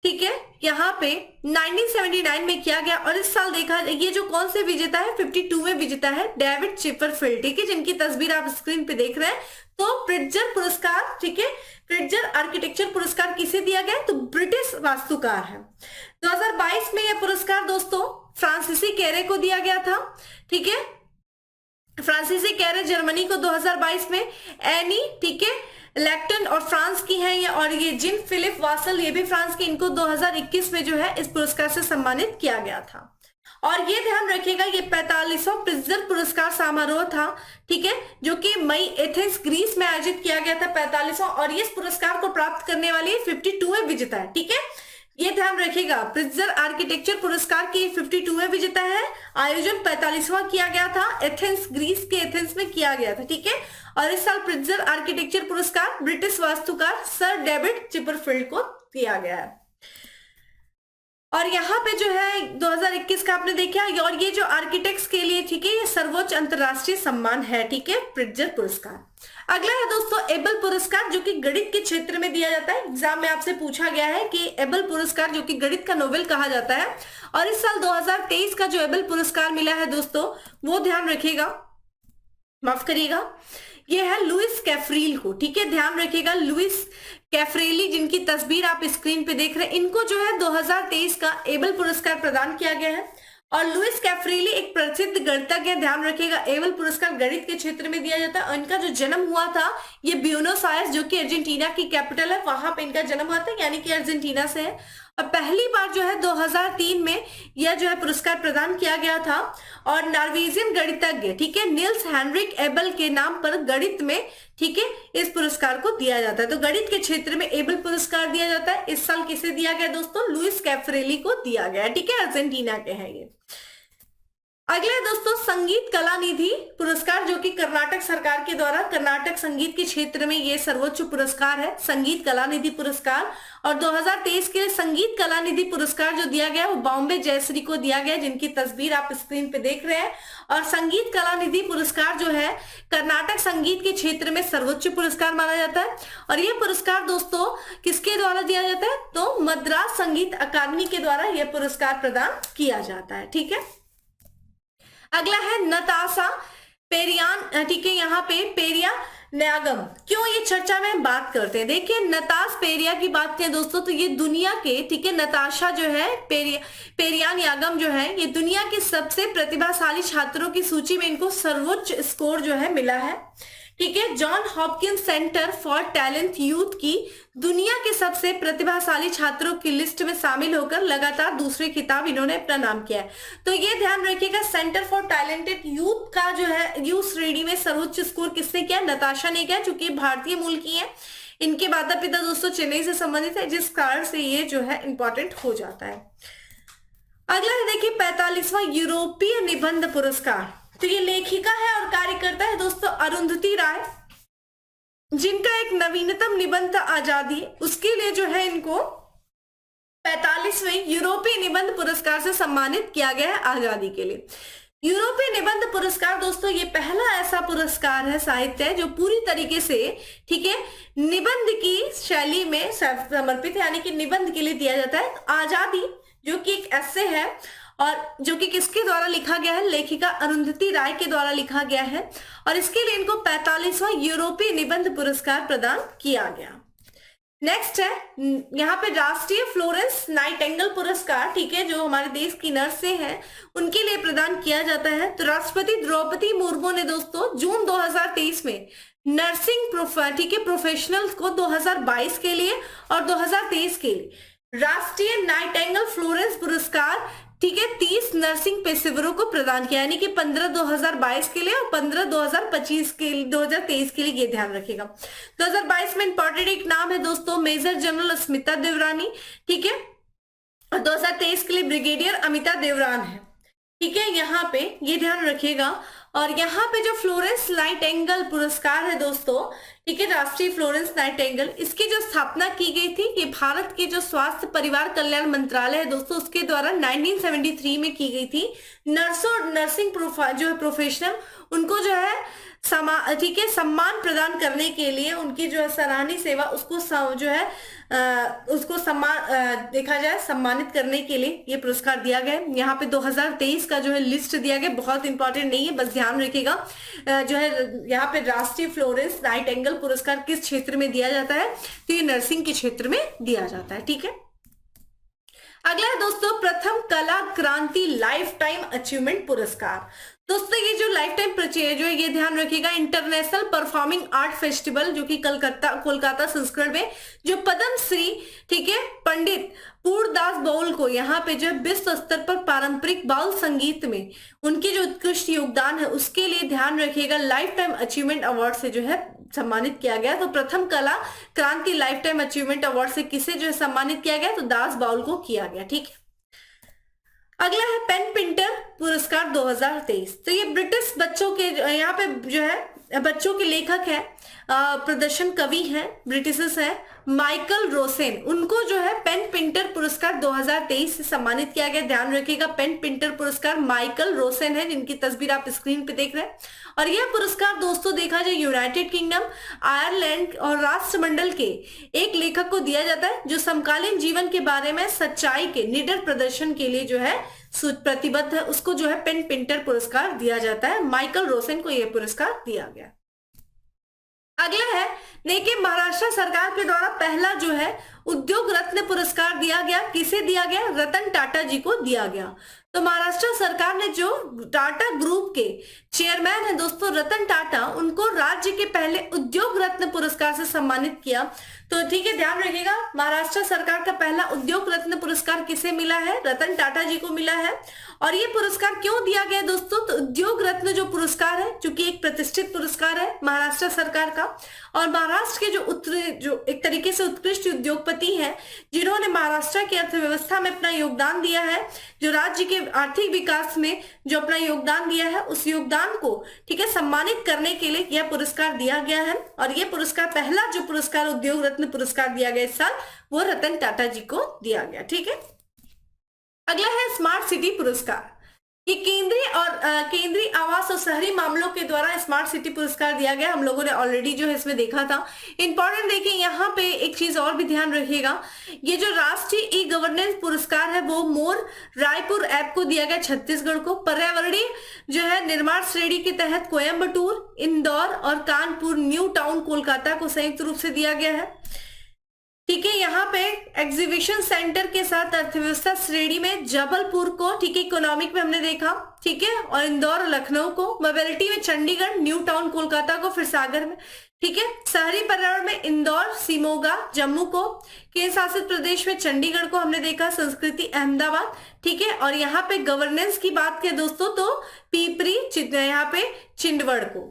ठीक है, यहाँ पे 1979 में किया गया। और इस साल देखा ये जो कौन से विजेता है, 52वें विजेता है डेविड चिपरफील्ड, ठीक है, जिनकी तस्वीर आप स्क्रीन पे देख रहे हैं। तो प्रिट्जर पुरस्कार, ठीक है, प्रिट्जर आर्किटेक्चर पुरस्कार किसे दिया गया, तो ब्रिटिश वास्तुकार है। 2022 में यह पुरस्कार दोस्तों फ्रांसीसी कैरे को दिया गया था, ठीक है, फ्रांसीसी कैरे जर्मनी को 2022 में, एनी, ठीक है, लैक्टन और फ्रांस की है ये, और ये जिन फिलिप वासल ये भी फ्रांस की, इनको 2021 में जो है इस पुरस्कार से सम्मानित किया गया था। और ये ध्यान रखिएगा ये 45वां प्रिट्जर पुरस्कार समारोह था, ठीक है, जो कि मई एथेंस ग्रीस में आयोजित किया गया था 45वां। और ये इस पुरस्कार को प्राप्त करने वाली 52वें विजेता है, ठीक है, ये ध्यान रखिएगा प्रिट्जर आर्किटेक्चर पुरस्कार की 52वें विजेता है। आयोजन 45वां किया गया था, एथेंस ग्रीस के एथेंस में किया गया था, ठीक है। और इस साल प्रिट्जर आर्किटेक्चर पुरस्कार ब्रिटिश वास्तुकार सर डेविड चिपरफील्ड को दिया गया है। और यहाँ पे जो है 2021 का आपने देखा, और ये जो आर्किटेक्ट्स के लिए, ठीक है, ये सर्वोच्च अंतरराष्ट्रीय सम्मान है, ठीक है, प्रिट्जर पुरस्कार। अगला है दोस्तों एबल पुरस्कार, जो कि गणित के क्षेत्र में दिया जाता है। एग्जाम में आपसे पूछा गया है कि एबल पुरस्कार, जो कि गणित का नोबेल कहा जाता है, और इस साल 2023 का जो एबल पुरस्कार मिला है दोस्तों, वो ध्यान रखिएगा, माफ करिएगा, ये है लुइस कैफ्रील को, ठीक है, ध्यान रखिएगा, लुइस कैफ्रेली, जिनकी तस्वीर आप स्क्रीन पे देख रहे हैं, इनको जो है 2023 का एबल पुरस्कार प्रदान किया गया है। और लुइस कैफ्रेली एक प्रसिद्ध गणितज्ञ, ध्यान रखिएगा, एबल पुरस्कार गणित के क्षेत्र में दिया जाता है। और इनका जो जन्म हुआ था ये ब्यूनोस आयर्स, जो कि अर्जेंटीना की कैपिटल है, वहां पे इनका जन्म हुआ था, यानी कि अर्जेंटीना से है। और पहली बार जो है 2003 में यह जो है पुरस्कार प्रदान किया गया था। और नॉर्वेजियन गणितज्ञ, ठीक है, निल्स हेनरिक एबल के नाम पर गणित में, ठीक है, इस पुरस्कार को दिया जाता है। तो गणित के क्षेत्र में एबल पुरस्कार दिया जाता है। इस साल किसे दिया गया दोस्तों? लुइस कैफ्रेली को दिया गया, ठीक है, अर्जेंटीना के हैं ये। अगला है दोस्तों संगीत कला निधि पुरस्कार, जो कि कर्नाटक सरकार के द्वारा कर्नाटक संगीत के क्षेत्र में ये सर्वोच्च पुरस्कार है, संगीत कला निधि पुरस्कार। और 2023 के लिए संगीत कला निधि पुरस्कार जो दिया गया वो बॉम्बे जयश्री को दिया गया, जिनकी तस्वीर आप स्क्रीन पे देख रहे हैं। और संगीत कला निधि पुरस्कार जो है कर्नाटक संगीत के क्षेत्र में सर्वोच्च पुरस्कार माना जाता है। और यह पुरस्कार दोस्तों किसके द्वारा दिया जाता है? तो मद्रास संगीत अकादमी के द्वारा यह पुरस्कार प्रदान किया जाता है, ठीक है। अगला है नताशा पेरियान, ठीक है, यहाँ पे पेरिया न्यागम, क्यों ये चर्चा में बात करते हैं? देखिए नताश पेरिया की बात करें दोस्तों तो ये दुनिया के, ठीक है, नताशा जो है पेरियान यागम जो है ये दुनिया के सबसे प्रतिभाशाली छात्रों की सूची में इनको सर्वोच्च स्कोर जो है मिला है, ठीक है। John Hopkins centre for talent youth की दुनिया के सबसे प्रतिभाशाली छात्रों की लिस्ट में शामिल होकर लगातार दूसरे खिताब इन्होंने अपना नाम किया है। तो ये ध्यान रखिएगा, सेंटर फॉर टैलेंटेड यूथ का जो है यूथ श्रेणी में सर्वोच्च स्कोर किसने किया? नताशा ने किया, चूंकि भारतीय मूल की है। इनके माता पिता दोस्तों चेन्नई से संबंधित है, जिस कारण से ये जो है इंपॉर्टेंट हो जाता है। अगला है देखिए 45वां यूरोपीय निबंध पुरस्कार। तो ये लेखिका है और कार्यकर्ता है दोस्तों अरुंधति राय, जिनका एक नवीनतम निबंध था आजादी, उसके लिए जो है इनको 45वें यूरोपीय निबंध पुरस्कार से सम्मानित किया गया है आजादी के लिए। यूरोपीय निबंध पुरस्कार दोस्तों ये पहला ऐसा पुरस्कार है साहित्य जो पूरी तरीके से, ठीक है, निबंध की शैली में समर्पित है, यानी कि निबंध के लिए दिया जाता है। आजादी जो कि एक एस्से है और जो कि किसके द्वारा लिखा गया है? लेखिका अरुंधति राय के द्वारा लिखा गया है। और इसके लिए इनको 45वां यूरोपीय निबंध पुरस्कार प्रदान किया गया। नेक्स्ट है यहाँ पे राष्ट्रीय फ्लोरेंस नाइटिंगेल पुरस्कार, ठीक है, जो हमारे देश की नर्सें हैं उनके लिए प्रदान किया जाता है। तो राष्ट्रपति द्रौपदी मुर्मू ने दोस्तों जून 2023 में नर्सिंग ठीक है प्रोफेशनल्स को 2022 के लिए और 2023 के लिए राष्ट्रीय नाइटिंगेल फ्लोरेंस पुरस्कार, ठीक है, 30 नर्सिंग पेशेवरों को प्रदान किया, यानी कि 15 2022 के लिए और 15 2025 के लिए, 2023 के लिए, ये ध्यान रखिएगा। 2022 में इंपॉर्टेंट एक नाम है दोस्तों मेजर जनरल स्मिता देवरानी, ठीक है, और 2023 के लिए ब्रिगेडियर अमिता देवरान है, ठीक है, यहाँ पे ये ध्यान रखिएगा। और यहाँ पे जो फ्लोरेंस नाइटिंगेल पुरस्कार है दोस्तों, ठीक है, राष्ट्रीय फ्लोरेंस नाइटिंगेल, इसकी जो स्थापना की गई थी ये भारत के जो स्वास्थ्य परिवार कल्याण मंत्रालय है दोस्तों उसके द्वारा 1973 में की गई थी। नर्सों और नर्सिंग जो है प्रोफेशनल उनको जो है ठीक है सम्मान प्रदान करने के लिए उनकी जो है सराहनीय सेवा उसको जो है उसको सम्मान देखा जाए सम्मानित करने के लिए ये पुरस्कार दिया गया। यहाँ पे 2023 का जो है लिस्ट दिया गया, बहुत इंपॉर्टेंट नहीं है, बस ध्यान रखिएगा। जो है यहाँ पे राष्ट्रीय फ्लोरेंस नाइटिंगेल पुरस्कार किस क्षेत्र में दिया जाता है? तो ये नर्सिंग के क्षेत्र में दिया जाता है, ठीक है। अगला है दोस्तों प्रथम कला क्रांति लाइफ टाइम अचीवमेंट पुरस्कार। दोस्तों ये जो लाइफ टाइम जो है ये ध्यान रखिएगा इंटरनेशनल परफॉर्मिंग आर्ट फेस्टिवल जो कि कोलकाता संस्करण में जो पद्म श्री, ठीक है, पंडित पूर्णदास बाउल को यहाँ पे जो विश्व स्तर पर पारंपरिक बाउल संगीत में उनके जो उत्कृष्ट योगदान है उसके लिए ध्यान रखिएगा लाइफ टाइम अचीवमेंट अवार्ड से जो है सम्मानित किया गया। तो प्रथम कला क्रांति लाइफ टाइम अचीवमेंट अवार्ड से किसे जो है सम्मानित किया गया? तो दास बाउल को किया गया, ठीक है। अगला है पेन पिंटर पुरस्कार 2023। तो ये ब्रिटिश बच्चों के यहाँ पे जो है बच्चों के लेखक है, प्रदर्शन कवि हैं, ब्रिटिशर्स हैं, माइकल रोसेन, उनको जो है पेन पिंटर पुरस्कार 2023 से सम्मानित किया गया। ध्यान रखिएगा पेन पिंटर पुरस्कार माइकल रोसेन है, जिनकी तस्वीर आप स्क्रीन पे देख रहे हैं। और यह पुरस्कार दोस्तों देखा जाए यूनाइटेड किंगडम, आयरलैंड और राष्ट्रमंडल के एक लेखक को दिया जाता है जो समकालीन जीवन के बारे में सच्चाई के निडर प्रदर्शन के लिए जो है प्रतिबद्ध है, उसको जो है पेन पिंटर पुरस्कार दिया जाता है। माइकल रोसेन को यह पुरस्कार दिया गया। अगला है देखिए, महाराष्ट्र सरकार के द्वारा पहला जो है उद्योग रत्न पुरस्कार दिया गया, किसे दिया गया? रतन टाटा जी को दिया गया। तो महाराष्ट्र सरकार ने जो टाटा ग्रुप के चेयरमैन है दोस्तों रतन टाटा, उनको राज्य के पहले उद्योग रत्न पुरस्कार से सम्मानित किया। तो ठीक है, ध्यान रखिएगा, महाराष्ट्र सरकार का पहला उद्योग रत्न पुरस्कार किसे मिला है? रतन टाटा जी को मिला है। और ये पुरस्कार क्यों दिया गया दोस्तों? तो उद्योग रत्न जो पुरस्कार है, चूंकि एक प्रतिष्ठित पुरस्कार है महाराष्ट्र सरकार का, और महाराष्ट्र के जो एक तरीके से उत्कृष्ट उद्योगपति हैं, जिन्होंने महाराष्ट्र की अर्थव्यवस्था में अपना योगदान दिया है, जो राज्य के आर्थिक विकास में जो अपना योगदान दिया है, उस योगदान को ठीक है सम्मानित करने के लिए यह पुरस्कार दिया गया है। और यह पुरस्कार, पहला जो पुरस्कार उद्योग रत्न पुरस्कार दिया गया इस साल, वो रतन टाटा जी को दिया गया। ठीक है, अगला है स्मार्ट सिटी पुरस्कार। ये केंद्रीय आवास और शहरी मामलों के द्वारा स्मार्ट सिटी पुरस्कार दिया गया। हम लोगों ने ऑलरेडी जो है इसमें देखा था। इंपॉर्टेंट देखिए, यहाँ पे एक चीज और भी ध्यान रखिएगा, ये जो राष्ट्रीय ई गवर्नेंस पुरस्कार है वो मोर रायपुर ऐप को दिया गया, छत्तीसगढ़ को। पर्यावरणीय जो है निर्माण श्रेणी के तहत कोयम्बटूर, इंदौर और कानपुर, न्यू टाउन कोलकाता को संयुक्त रूप से दिया गया है। ठीक है, यहाँ पे एग्जीबिशन सेंटर के साथ अर्थव्यवस्था श्रेणी में जबलपुर को, ठीक है, इकोनॉमिक में हमने देखा, ठीक है, और इंदौर और लखनऊ को, मोबिलिटी में चंडीगढ़, न्यू टाउन कोलकाता को, फिर सागर में, ठीक है, शहरी पर्यावरण में इंदौर, शिमोगा, जम्मू को, केंद्र शासित प्रदेश में चंडीगढ़ को हमने देखा, संस्कृति अहमदाबाद, ठीक है, और यहाँ पे गवर्नेंस की बात करें दोस्तों तो पीपरी, यहाँ पे चिंडवड़ को।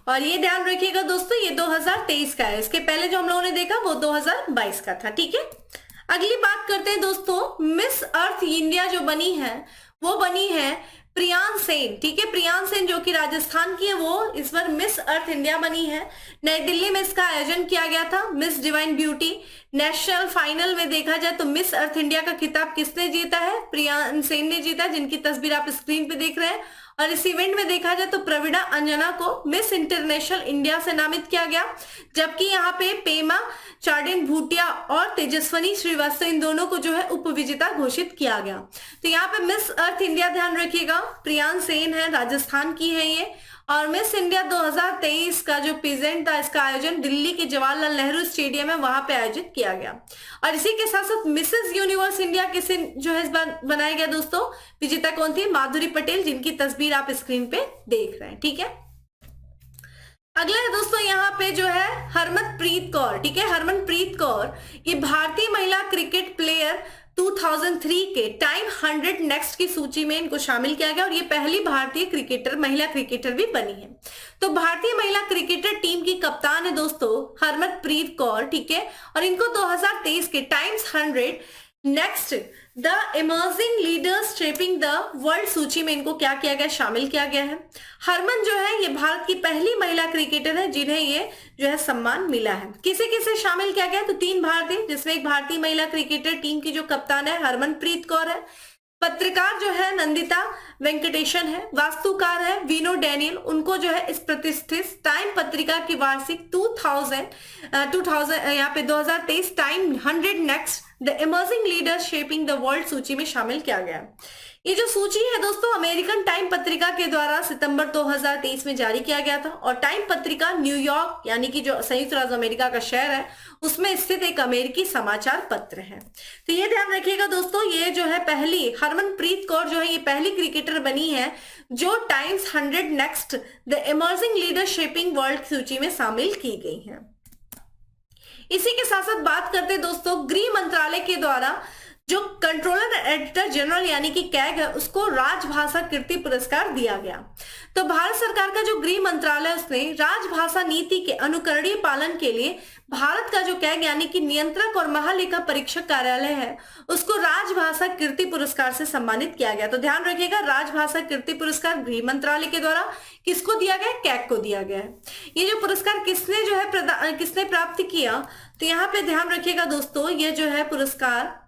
और ये ध्यान रखिएगा दोस्तों, ये 2023 का है, इसके पहले जो हम लोगों ने देखा वो 2022 का था। ठीक है, अगली बात करते हैं दोस्तों, मिस अर्थ इंडिया जो बनी है वो बनी है प्रियान सेन। ठीक है, प्रियान सेन जो कि राजस्थान की है, वो इस बार मिस अर्थ इंडिया बनी है। नई दिल्ली में इसका आयोजन किया गया था। Miss divine beauty national final में देखा जाए तो मिस अर्थ इंडिया का खिताब किसने जीता है? प्रियान सेन ने जीता, जिनकी तस्वीर आप स्क्रीन पे देख रहे हैं। और इस इवेंट में देखा जाए तो प्रवीणा अंजना को मिस इंटरनेशनल इंडिया से नामित किया गया, जबकि यहाँ पे पेमा चार्डिन भूटिया और तेजस्वनी श्रीवास्तव, इन दोनों को जो है उपविजेता घोषित किया गया। तो यहाँ पे मिस अर्थ इंडिया ध्यान रखिएगा, प्रियान सेन है, राजस्थान की है ये। और मिस इंडिया 2023 का जो पेजेंट था, इसका आयोजन दिल्ली के जवाहरलाल नेहरू स्टेडियम है, वहां पे आयोजित किया गया। और इसी के साथ साथ मिसेस यूनिवर्स इंडिया किसे जो है इस बार बनाया गया दोस्तों? विजेता कौन थी? माधुरी पटेल, जिनकी तस्वीर आप स्क्रीन पे देख रहे हैं। ठीक है, अगला है दोस्तों यहाँ पे जो है हरमनप्रीत कौर। ठीक है, हरमनप्रीत कौर ये भारतीय महिला क्रिकेट प्लेयर 2003 के टाइम 100 नेक्स्ट की सूची में इनको शामिल किया गया, और ये पहली भारतीय क्रिकेटर, महिला क्रिकेटर भी बनी है। तो भारतीय महिला क्रिकेटर टीम की कप्तान है दोस्तों हरमनप्रीत कौर। ठीक है, और इनको 2023 के times 100 next the emerging leaders shaping the world सूची में इनको क्या किया गया? शामिल किया गया है। हरमन जो है ये भारत की पहली महिला क्रिकेटर है जिन्हें ये जो है सम्मान मिला है। किसे किसे शामिल किया गया? तो 3 भारतीय, जिसमें एक भारतीय महिला क्रिकेटर टीम की जो कप्तान है हरमनप्रीत कौर है, पत्रकार जो है नंदिता वेंकटेशन है, वास्तुकार है वीनो डैनियल, उनको जो है इस प्रतिष्ठित टाइम पत्रिका की वार्षिक 2000 यहाँ पे 2023 time 100 next the emerging leaders shaping the world सूची में शामिल किया गया। ये जो सूची है दोस्तों अमेरिकन टाइम पत्रिका के द्वारा सितंबर 2023 में जारी किया गया था, और टाइम पत्रिका न्यूयॉर्क यानी कि जो संयुक्त राज्य अमेरिका का शहर है उसमें स्थित एक अमेरिकी समाचार पत्र है। तो ये ध्यान रखिएगा दोस्तों, ये जो है पहली हरमनप्रीत कौर जो है ये पहली क्रिकेटर बनी है जो times 100 next the emerging leader shaping world सूची में शामिल की गई है। इसी के साथ साथ बात करते हैं दोस्तों, गृह मंत्रालय के द्वारा जो कंट्रोलर एडिटर जनरल यानी कि कैग है उसको राजभाषा कीर्ति पुरस्कार दिया गया। तो भारत सरकार का जो गृह मंत्रालय उसने राजभाषा नीति के अनुकरणीय पालन के लिए भारत का जो कैग यानी कि नियंत्रक और महालेखा परीक्षक कार्यालय है उसको राजभाषा कीर्ति पुरस्कार से सम्मानित किया गया। तो ध्यान रखिएगा, राजभाषा कीर्ति पुरस्कार गृह मंत्रालय के द्वारा किसको दिया गया? कैग को दिया गया है। ये जो पुरस्कार किसने जो है किसने प्राप्त किया? तो यहाँ पे ध्यान रखिएगा दोस्तों, ये जो है पुरस्कार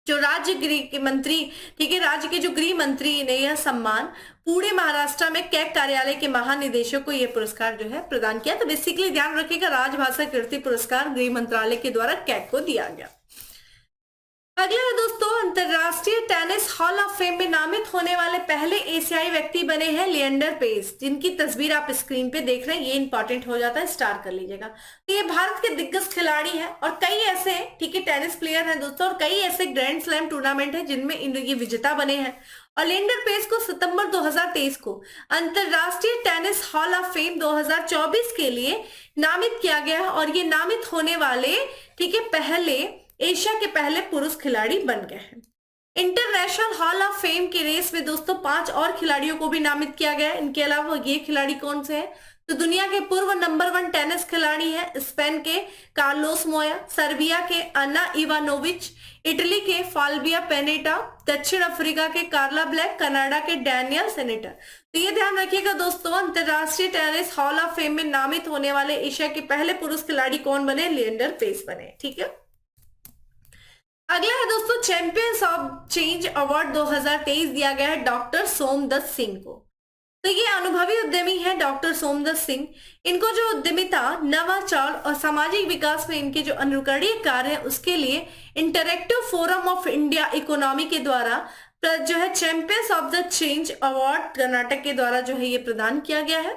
जो राज्य गृह मंत्री, ठीक है, राज्य के जो गृह मंत्री ने यह सम्मान पूरे महाराष्ट्र में कैग कार्यालय के महानिदेशक को यह पुरस्कार जो है प्रदान किया। तो बेसिकली ध्यान रखिएगा, राजभाषा कीर्ति पुरस्कार गृह मंत्रालय के द्वारा कैग को दिया गया। अगला है दोस्तों, अंतरराष्ट्रीय टेनिस हॉल ऑफ फेम में नामित होने वाले पहले एशियाई व्यक्ति बने हैं लिएंडर पेस, जिनकी तस्वीर आप स्क्रीन पे देख रहे हैं। ये इंपॉर्टेंट हो जाता है, स्टार कर लीजिएगा। तो ये भारत के दिग्गज खिलाड़ी हैं और कई ऐसे, ठीक है, टेनिस प्लेयर हैं दोस्तों, और कई ऐसे ग्रैंड स्लैम टूर्नामेंट है जिनमें ये विजेता बने हैं। और लिएंडर पेस को सितंबर 2023 को अंतरराष्ट्रीय टेनिस हॉल ऑफ फेम 2024 के लिए नामित किया गया है, और ये नामित होने वाले, ठीक है, पहले एशिया के पहले पुरुष खिलाड़ी बन गए हैं। इंटरनेशनल हॉल ऑफ फेम की रेस में दोस्तों 5 और खिलाड़ियों को भी नामित किया गया है। इनके अलावा ये खिलाड़ी कौन से हैं? तो दुनिया के पूर्व नंबर 1 टेनिस खिलाड़ी हैं स्पेन के कार्लोस मोया, सर्बिया के अन्ना इवानोविच, इटली के फाल्बिया पेनेटा, दक्षिण अफ्रीका के कार्ला ब्लैक, कनाडा के डैनियल सेनेटर। तो ये ध्यान रखिएगा दोस्तों, अंतरराष्ट्रीय टेनिस हॉल ऑफ फेम में नामित होने वाले एशिया के पहले पुरुष खिलाड़ी कौन बने? लिएंडर पेस बने। ठीक है, अगला है दोस्तों, चैंपियंस ऑफ चेंज अवार्ड 2023 दिया गया है डॉक्टर सोमदत्त सिंह को। तो ये अनुभवी उद्यमी है डॉक्टर सोमदत्त सिंह। इनको जो उद्यमिता, नवाचार और सामाजिक विकास में इनके जो अनुकरणीय कार्य है उसके लिए interactive forum of India economy के द्वारा जो है champions of the change award Karnataka के द्वारा जो है ये प्रदान किया गया है।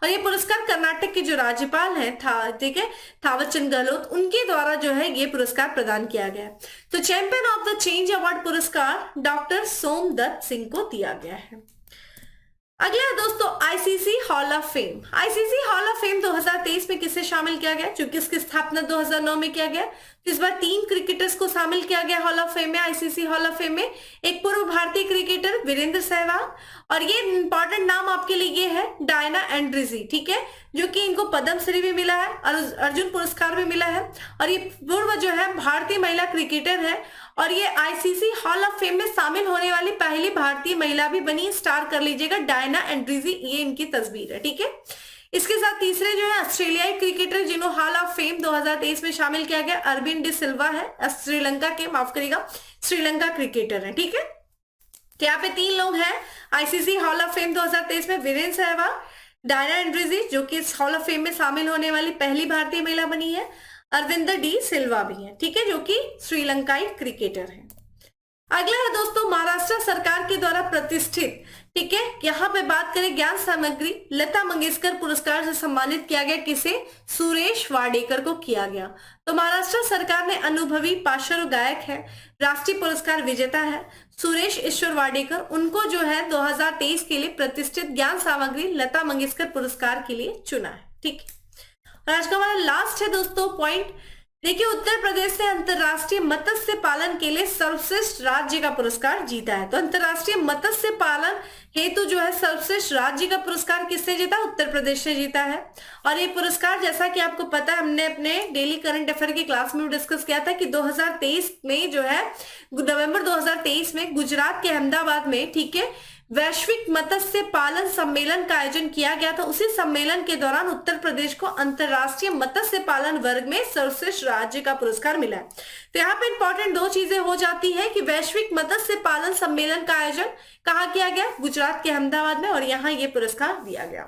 और ये पुरस्कार कर्नाटक के जो राज्यपाल हैं ठीक है, थावरचंद गहलोत, उनके द्वारा जो है ये पुरस्कार प्रदान किया गया है। तो champion of the change award पुरस्कार डॉक्टर सोमदत्त सिंह को दिया गया है। अगला है दोस्तों, ICC hall of fame. ICC hall of fame 2023 में किसे शामिल किया गया? चूंकि इसकी स्थापना 2009 में किया गया, तो इस बार 3 क्रिकेटर्स को शामिल किया गया हॉल ऑफ फेम में, आईसीसी हॉल ऑफ फेम में। एक पूर्व भारतीय क्रिकेटर वीरेंद्र सहवाग, और ये इंपॉर्टेंट नाम आपके लिए ये है डायना एंड्रिजी, ठीक है, जो कि इनको पद्मश्री भी मिला है और अर्जुन पुरस्कार भी मिला है। और ये पूर्व जो है भारतीय महिला क्रिकेटर है, और ये आईसीसी हॉल ऑफ फेम में शामिल होने वाली पहली भारतीय महिला भी बनी। स्टार कर लीजिएगा, डायना एंड्रिजी, ये इनकी तस्वीर है। ठीक है, इसके साथ तीसरे जो है ऑस्ट्रेलियाई क्रिकेटर जिन्हों हॉल ऑफ फेम 2023 में शामिल किया गया, अरविंद डी सिल्वा है, श्रीलंका के, माफ करिएगा, श्रीलंका क्रिकेटर है। ठीक है, तो यहाँ पे 3 लोग हैं आईसीसी हॉल ऑफ फेम 2023 में, वीरेंद्र सहवाग, डायना एंड्रिजी जो कि इस हॉल ऑफ फेम में शामिल होने वाली पहली भारतीय महिला बनी है, अरविंदर डी सिल्वा भी है, ठीक है, जो कि श्रीलंकाई क्रिकेटर है। अगला है दोस्तों, महाराष्ट्र सरकार के द्वारा प्रतिष्ठित, ठीक है, यहाँ पे बात करें ज्ञान सामग्री लता मंगेशकर पुरस्कार से सम्मानित किया गया किसे? सुरेश वाडेकर को किया गया। तो महाराष्ट्र सरकार ने अनुभवी पार्श्व गायक है, राष्ट्रीय पुरस्कार विजेता है सुरेश ईश्वर वाडेकर, उनको जो है 2023 के लिए प्रतिष्ठित ज्ञान सामग्री लता मंगेशकर पुरस्कार के लिए चुना है। ठीक है, और आज का हमारा लास्ट है दोस्तों पॉइंट, देखिए, उत्तर प्रदेश ने अंतरराष्ट्रीय मत्स्य पालन के लिए सर्वश्रेष्ठ राज्य का पुरस्कार जीता है। तो अंतरराष्ट्रीय मत्स्य पालन हेतु जो है सर्वश्रेष्ठ राज्य का पुरस्कार किसने जीता? उत्तर प्रदेश ने जीता है। और ये पुरस्कार, जैसा कि आपको पता है, हमने अपने डेली करंट अफेयर की क्लास में डिस्कस किया था कि 2023 में जो है, नवंबर 2023 में गुजरात के अहमदाबाद में, ठीक है, वैश्विक मत्स्य पालन सम्मेलन का आयोजन किया गया था। उसी सम्मेलन के दौरान उत्तर प्रदेश को अंतरराष्ट्रीय मत्स्य पालन वर्ग में सर्वश्रेष्ठ राज्य का पुरस्कार मिला है। तो यहाँ पे इंपॉर्टेंट 2 चीजें हो जाती है कि वैश्विक मत्स्य पालन सम्मेलन का आयोजन कहाँ किया गया? गुजरात के अहमदाबाद में, और यहाँ ये पुरस्कार दिया गया।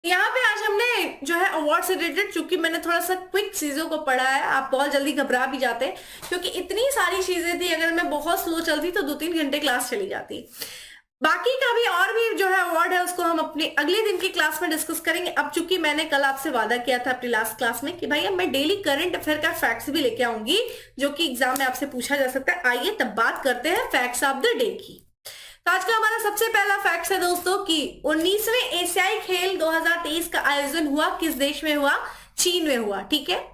यहाँ पे आज हमने जो है अवार्ड से रिलेटेड, चूंकि मैंने थोड़ा सा क्विक चीजों को पढ़ा है, आप बहुत जल्दी घबरा भी जाते हैं क्योंकि इतनी सारी चीजें थी, अगर मैं बहुत स्लो चलती तो 2-3 घंटे क्लास चली जाती। बाकी का भी और भी जो है अवार्ड है उसको हम अपने अगले दिन की क्लास में डिस्कस करेंगे। अब चूंकि मैंने कल आपसे वादा किया था अपनी लास्ट क्लास में कि भाई अब मैं डेली करंट अफेयर का फैक्ट्स भी लेके आऊंगी जो कि एग्जाम में आपसे पूछा जा सकता है। आइए तब बात करते हैं फैक्ट्स ऑफ द डे की। तो आज का हमारा सबसे पहला फैक्ट है दोस्तों कि 19वें एशियाई खेल 2023 का आयोजन हुआ किस देश में हुआ? चीन में हुआ। ठीक है,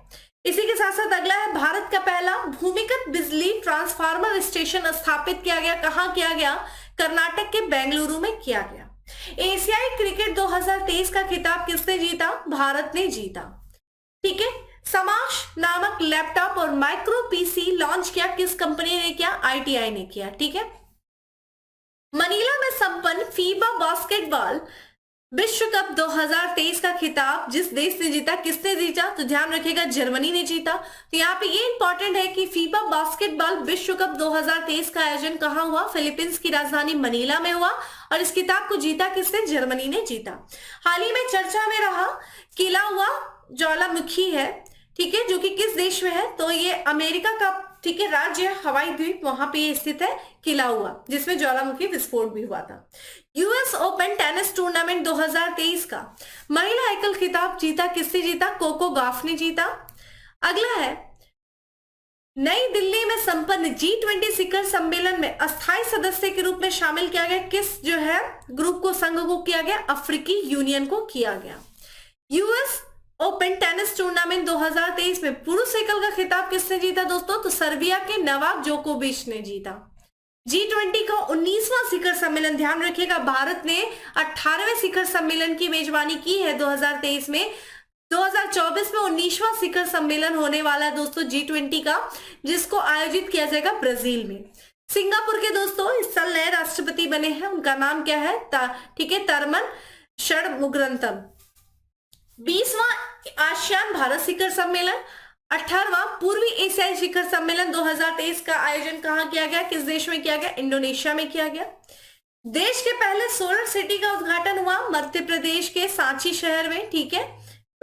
इसी के साथ साथ अगला है, भारत का पहला भूमिगत बिजली ट्रांसफार्मर स्टेशन स्थापित किया गया। कहां किया गया? कर्नाटक के बेंगलुरु में किया गया। एशियाई क्रिकेट 2023 का खिताब किसने जीता? भारत ने जीता। ठीक है, समाश नामक लैपटॉप और माइक्रो पीसी लॉन्च किया किस कंपनी ने किया? आईटीआई ने किया। ठीक है, मनीला में संपन्न फीबा बास्केटबॉल विश्व कप 2023 का खिताब जिस देश ने जीता, किसने जीता? तो ध्यान रखिएगा, जर्मनी ने जीता। तो यहाँ पे ये इंपॉर्टेंट है कि फीबा बास्केटबॉल विश्व कप 2023 का आयोजन कहाँ हुआ? फिलीपींस की राजधानी मनीला में हुआ, और इस खिताब को जीता किसने? जर्मनी ने जीता। हाल ही में चर्चा में रहा किला हुआ ज्वालामुखी है, ठीक है, जो कि किस देश में है, तो ये अमेरिका का, ठीक है, राज्य हवाई द्वीप, वहां पे ये स्थित है, किला हुआ, जिसमें ज्वालामुखी विस्फोट भी हुआ था। यूएस ओपन टेनिस टूर्नामेंट 2023 का महिला एकल खिताब जीता, किसने जीता, कोको गॉफ ने जीता। अगला है, नई दिल्ली में संपन्न G20 शिखर सम्मेलन में अस्थायी सदस्य के रूप में शामिल किया गया, किस जो है ग्रुप को, संघ को किया गया, अफ्रीकी यूनियन को किया गया। यूएस ओपन टेनिस टूर्नामेंट 2023 में पुरुष एकल का खिताब किसने जीता दोस्तों, तो सर्बिया के नोवाक जोकोविच ने जीता। G20 का 19वां शिखर सम्मेलन, ध्यान रखिएगा, भारत ने 18वें शिखर सम्मेलन की मेजबानी की है 2023 में। 2024 में 19वां शिखर सम्मेलन होने वाला है दोस्तों G20 का, जिसको आयोजित किया जाएगा ब्राजील में। सिंगापुर के दोस्तों इस साल नए राष्ट्रपति बने हैं, उनका नाम क्या है, ठीक है, तरमन षणमुगरत्नम। 20वां आसियान भारत शिखर सम्मेलन, 18वां पूर्वी एशियाई शिखर सम्मेलन 2023 का आयोजन कहां किया गया, किस देश में किया गया, इंडोनेशिया में किया गया। देश के पहले सोलर सिटी का उद्घाटन हुआ मध्य प्रदेश के सांची शहर में, ठीक है,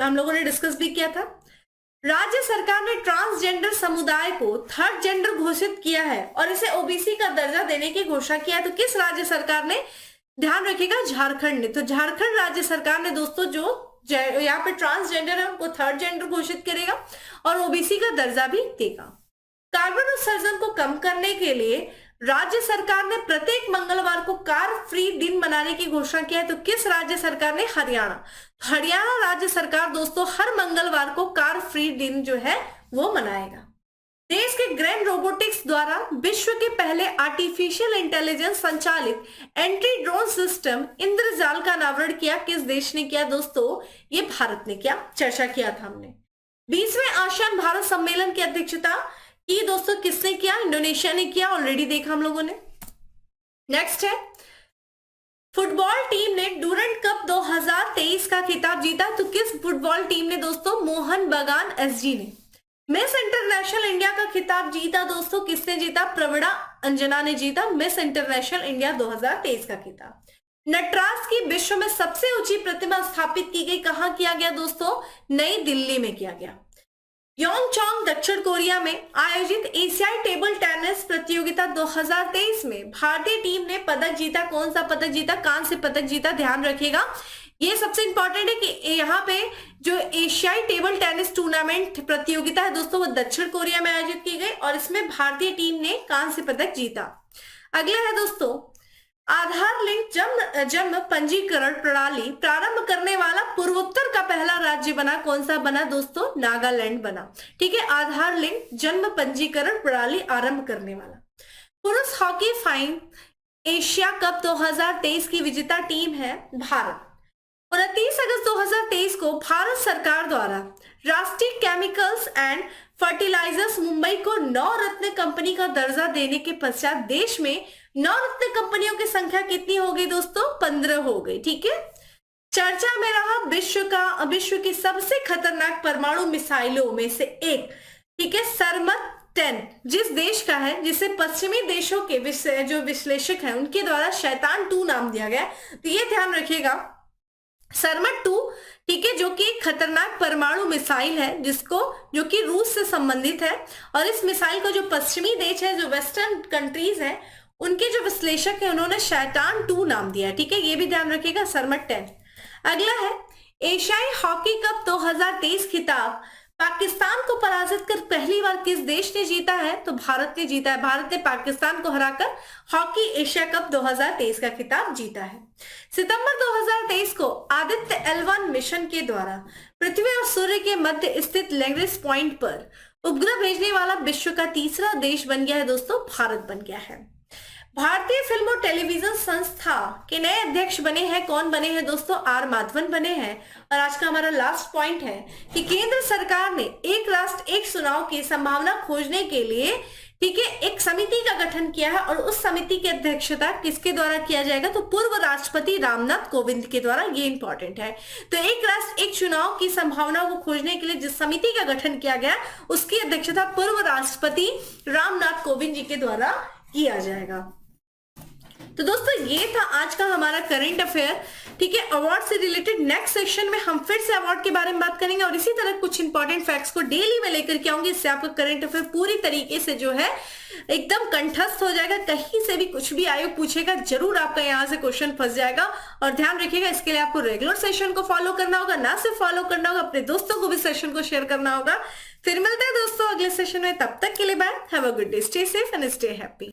हम लोगों ने डिस्कस भी किया था। राज्य सरकार ने ट्रांसजेंडर समुदाय को थर्ड जेंडर घोषित किया है और इसे ओबीसी का दर्जा देने की घोषणा किया है, तो किस राज्य सरकार ने, ध्यान रखिएगा, झारखंड ने। तो झारखंड राज्य सरकार ने दोस्तों जो यहाँ पे ट्रांसजेंडर है उनको थर्ड जेंडर घोषित करेगा और ओबीसी का दर्जा भी देगा। कार्बन उत्सर्जन को कम करने के लिए राज्य सरकार ने प्रत्येक मंगलवार को कार फ्री दिन मनाने की घोषणा किया है, तो किस राज्य सरकार ने, हरियाणा। हरियाणा राज्य सरकार दोस्तों हर मंगलवार को कार फ्री दिन जो है वो मनाएगा। देश के ग्रैंड रोबोटिक्स द्वारा विश्व के पहले आर्टिफिशियल इंटेलिजेंस संचालित एंटी ड्रोन सिस्टम इंद्रजाल का अनावरण किया, किस देश ने किया दोस्तों, ये भारत ने किया, चर्चा किया था हमने। 20वें आसियान भारत सम्मेलन की अध्यक्षता की दोस्तों किसने किया, इंडोनेशिया ने किया, ऑलरेडी देखा हम लोगों ने। नेक्स्ट है, फुटबॉल टीम ने डूरंट कप 2023 का खिताब जीता, तो किस फुटबॉल टीम ने दोस्तों, मोहन बगान एसजी ने। मिस इंटरनेशनल इंडिया का खिताब जीता दोस्तों, किसने जीता, प्रवीणा अंजना ने जीता मिस इंटरनेशनल इंडिया 2023 का खिताब। नटराज की विश्व में सबसे ऊंची प्रतिमा स्थापित की गई, कहां किया गया दोस्तों, नई दिल्ली में किया गया। योंगचोंग दक्षिण कोरिया में आयोजित एशियाई टेबल टेनिस प्रतियोगिता 2023 में भारतीय टीम ने पदक जीता, कौन सा पदक जीता, कांस्य पदक जीता। ध्यान रखिएगा, ये सबसे इंपॉर्टेंट है कि यहाँ पे जो एशियाई टेबल टेनिस टूर्नामेंट प्रतियोगिता है दोस्तों वो दक्षिण कोरिया में आयोजित की गई और इसमें भारतीय टीम ने कांस्य पदक जीता। अगला है दोस्तों, आधार लिंक जन्म पंजीकरण प्रणाली प्रारंभ करने वाला पूर्वोत्तर का पहला राज्य बना, कौन सा बना दोस्तों, नागालैंड बना। ठीक है, आधार लिंक जन्म पंजीकरण प्रणाली आरंभ करने वाला। पुरुष हॉकी फाइन एशिया कप 2023 की विजेता टीम है भारत। 29 अगस्त 2023 को भारत सरकार द्वारा राष्ट्रीय केमिकल्स एंड फर्टिलाइजर्स मुंबई को 9 रत्न कंपनी का दर्जा देने के पश्चात देश में 9 रत्न कंपनियों की संख्या कितनी हो गई दोस्तों, 15 हो गई। ठीक है, चर्चा में रहा विश्व की सबसे खतरनाक परमाणु मिसाइलों में से एक, ठीक है, सरमत 10 जिस देश का है, जिसे पश्चिमी देशों के जो विश्लेषक हैं उनके द्वारा शैतान 2 नाम दिया गया। तो ये ध्यान रखिएगा, सरमत 2, ठीक है, जो कि खतरनाक परमाणु मिसाइल है जो कि रूस से संबंधित है और इस मिसाइल को जो पश्चिमी देश है, जो वेस्टर्न कंट्रीज है, उनके जो विश्लेषक है उन्होंने शैतान 2 नाम दिया। ठीक है, ये भी ध्यान रखिएगा, सरमत 10। अगला है एशियाई हॉकी कप 2023 खिताब पाकिस्तान को पराजित कर पहली बार किस देश ने जीता है, तो भारत ने जीता है। भारत ने पाकिस्तान को हराकर हॉकी एशिया कप 2023 का खिताब जीता है। सितंबर 2023 को आदित्य L1 मिशन के द्वारा पृथ्वी और सूर्य के मध्य स्थित लैग्रेंज पॉइंट पर उपग्रह भेजने वाला विश्व का तीसरा देश बन गया है दोस्तों, भारत बन गया है। भारतीय फिल्म और टेलीविजन संस्था के नए अध्यक्ष बने हैं, कौन बने हैं दोस्तों, आर माधवन बने हैं। और आज का हमारा लास्ट पॉइंट है कि केंद्र सरकार ने एक राष्ट्र एक चुनाव की संभावना खोजने के लिए, ठीक है, एक समिति का गठन किया है और उस समिति की अध्यक्षता किसके द्वारा किया जाएगा, तो पूर्व राष्ट्रपति रामनाथ कोविंद के द्वारा। ये इंपॉर्टेंट है। तो एक राष्ट्र एक चुनाव की संभावना को खोजने के लिए जिस समिति का गठन किया गया उसकी अध्यक्षता पूर्व राष्ट्रपति रामनाथ कोविंद जी के द्वारा किया जाएगा। तो दोस्तों ये था आज का हमारा करंट अफेयर, ठीक है। अवार्ड से रिलेटेड नेक्स्ट सेक्शन में हम फिर से अवार्ड के बारे में बात करेंगे और इसी तरह कुछ इंपॉर्टेंट फैक्ट्स को डेली में लेकर के आऊंगी। इससे आपका करंट अफेयर पूरी तरीके से जो है एकदम कंठस्थ हो जाएगा। कहीं से भी कुछ भी आयोग पूछेगा जरूर आपका यहाँ से क्वेश्चन फंस जाएगा। और ध्यान रखिएगा, इसके लिए आपको रेगुलर सेशन को फॉलो करना होगा, ना सिर्फ फॉलो करना होगा, अपने दोस्तों को भी सेशन को शेयर करना होगा। फिर मिलते हैं दोस्तों अगले सेशन में, तब तक के लिए bye. Have a good day, stay safe and stay happy.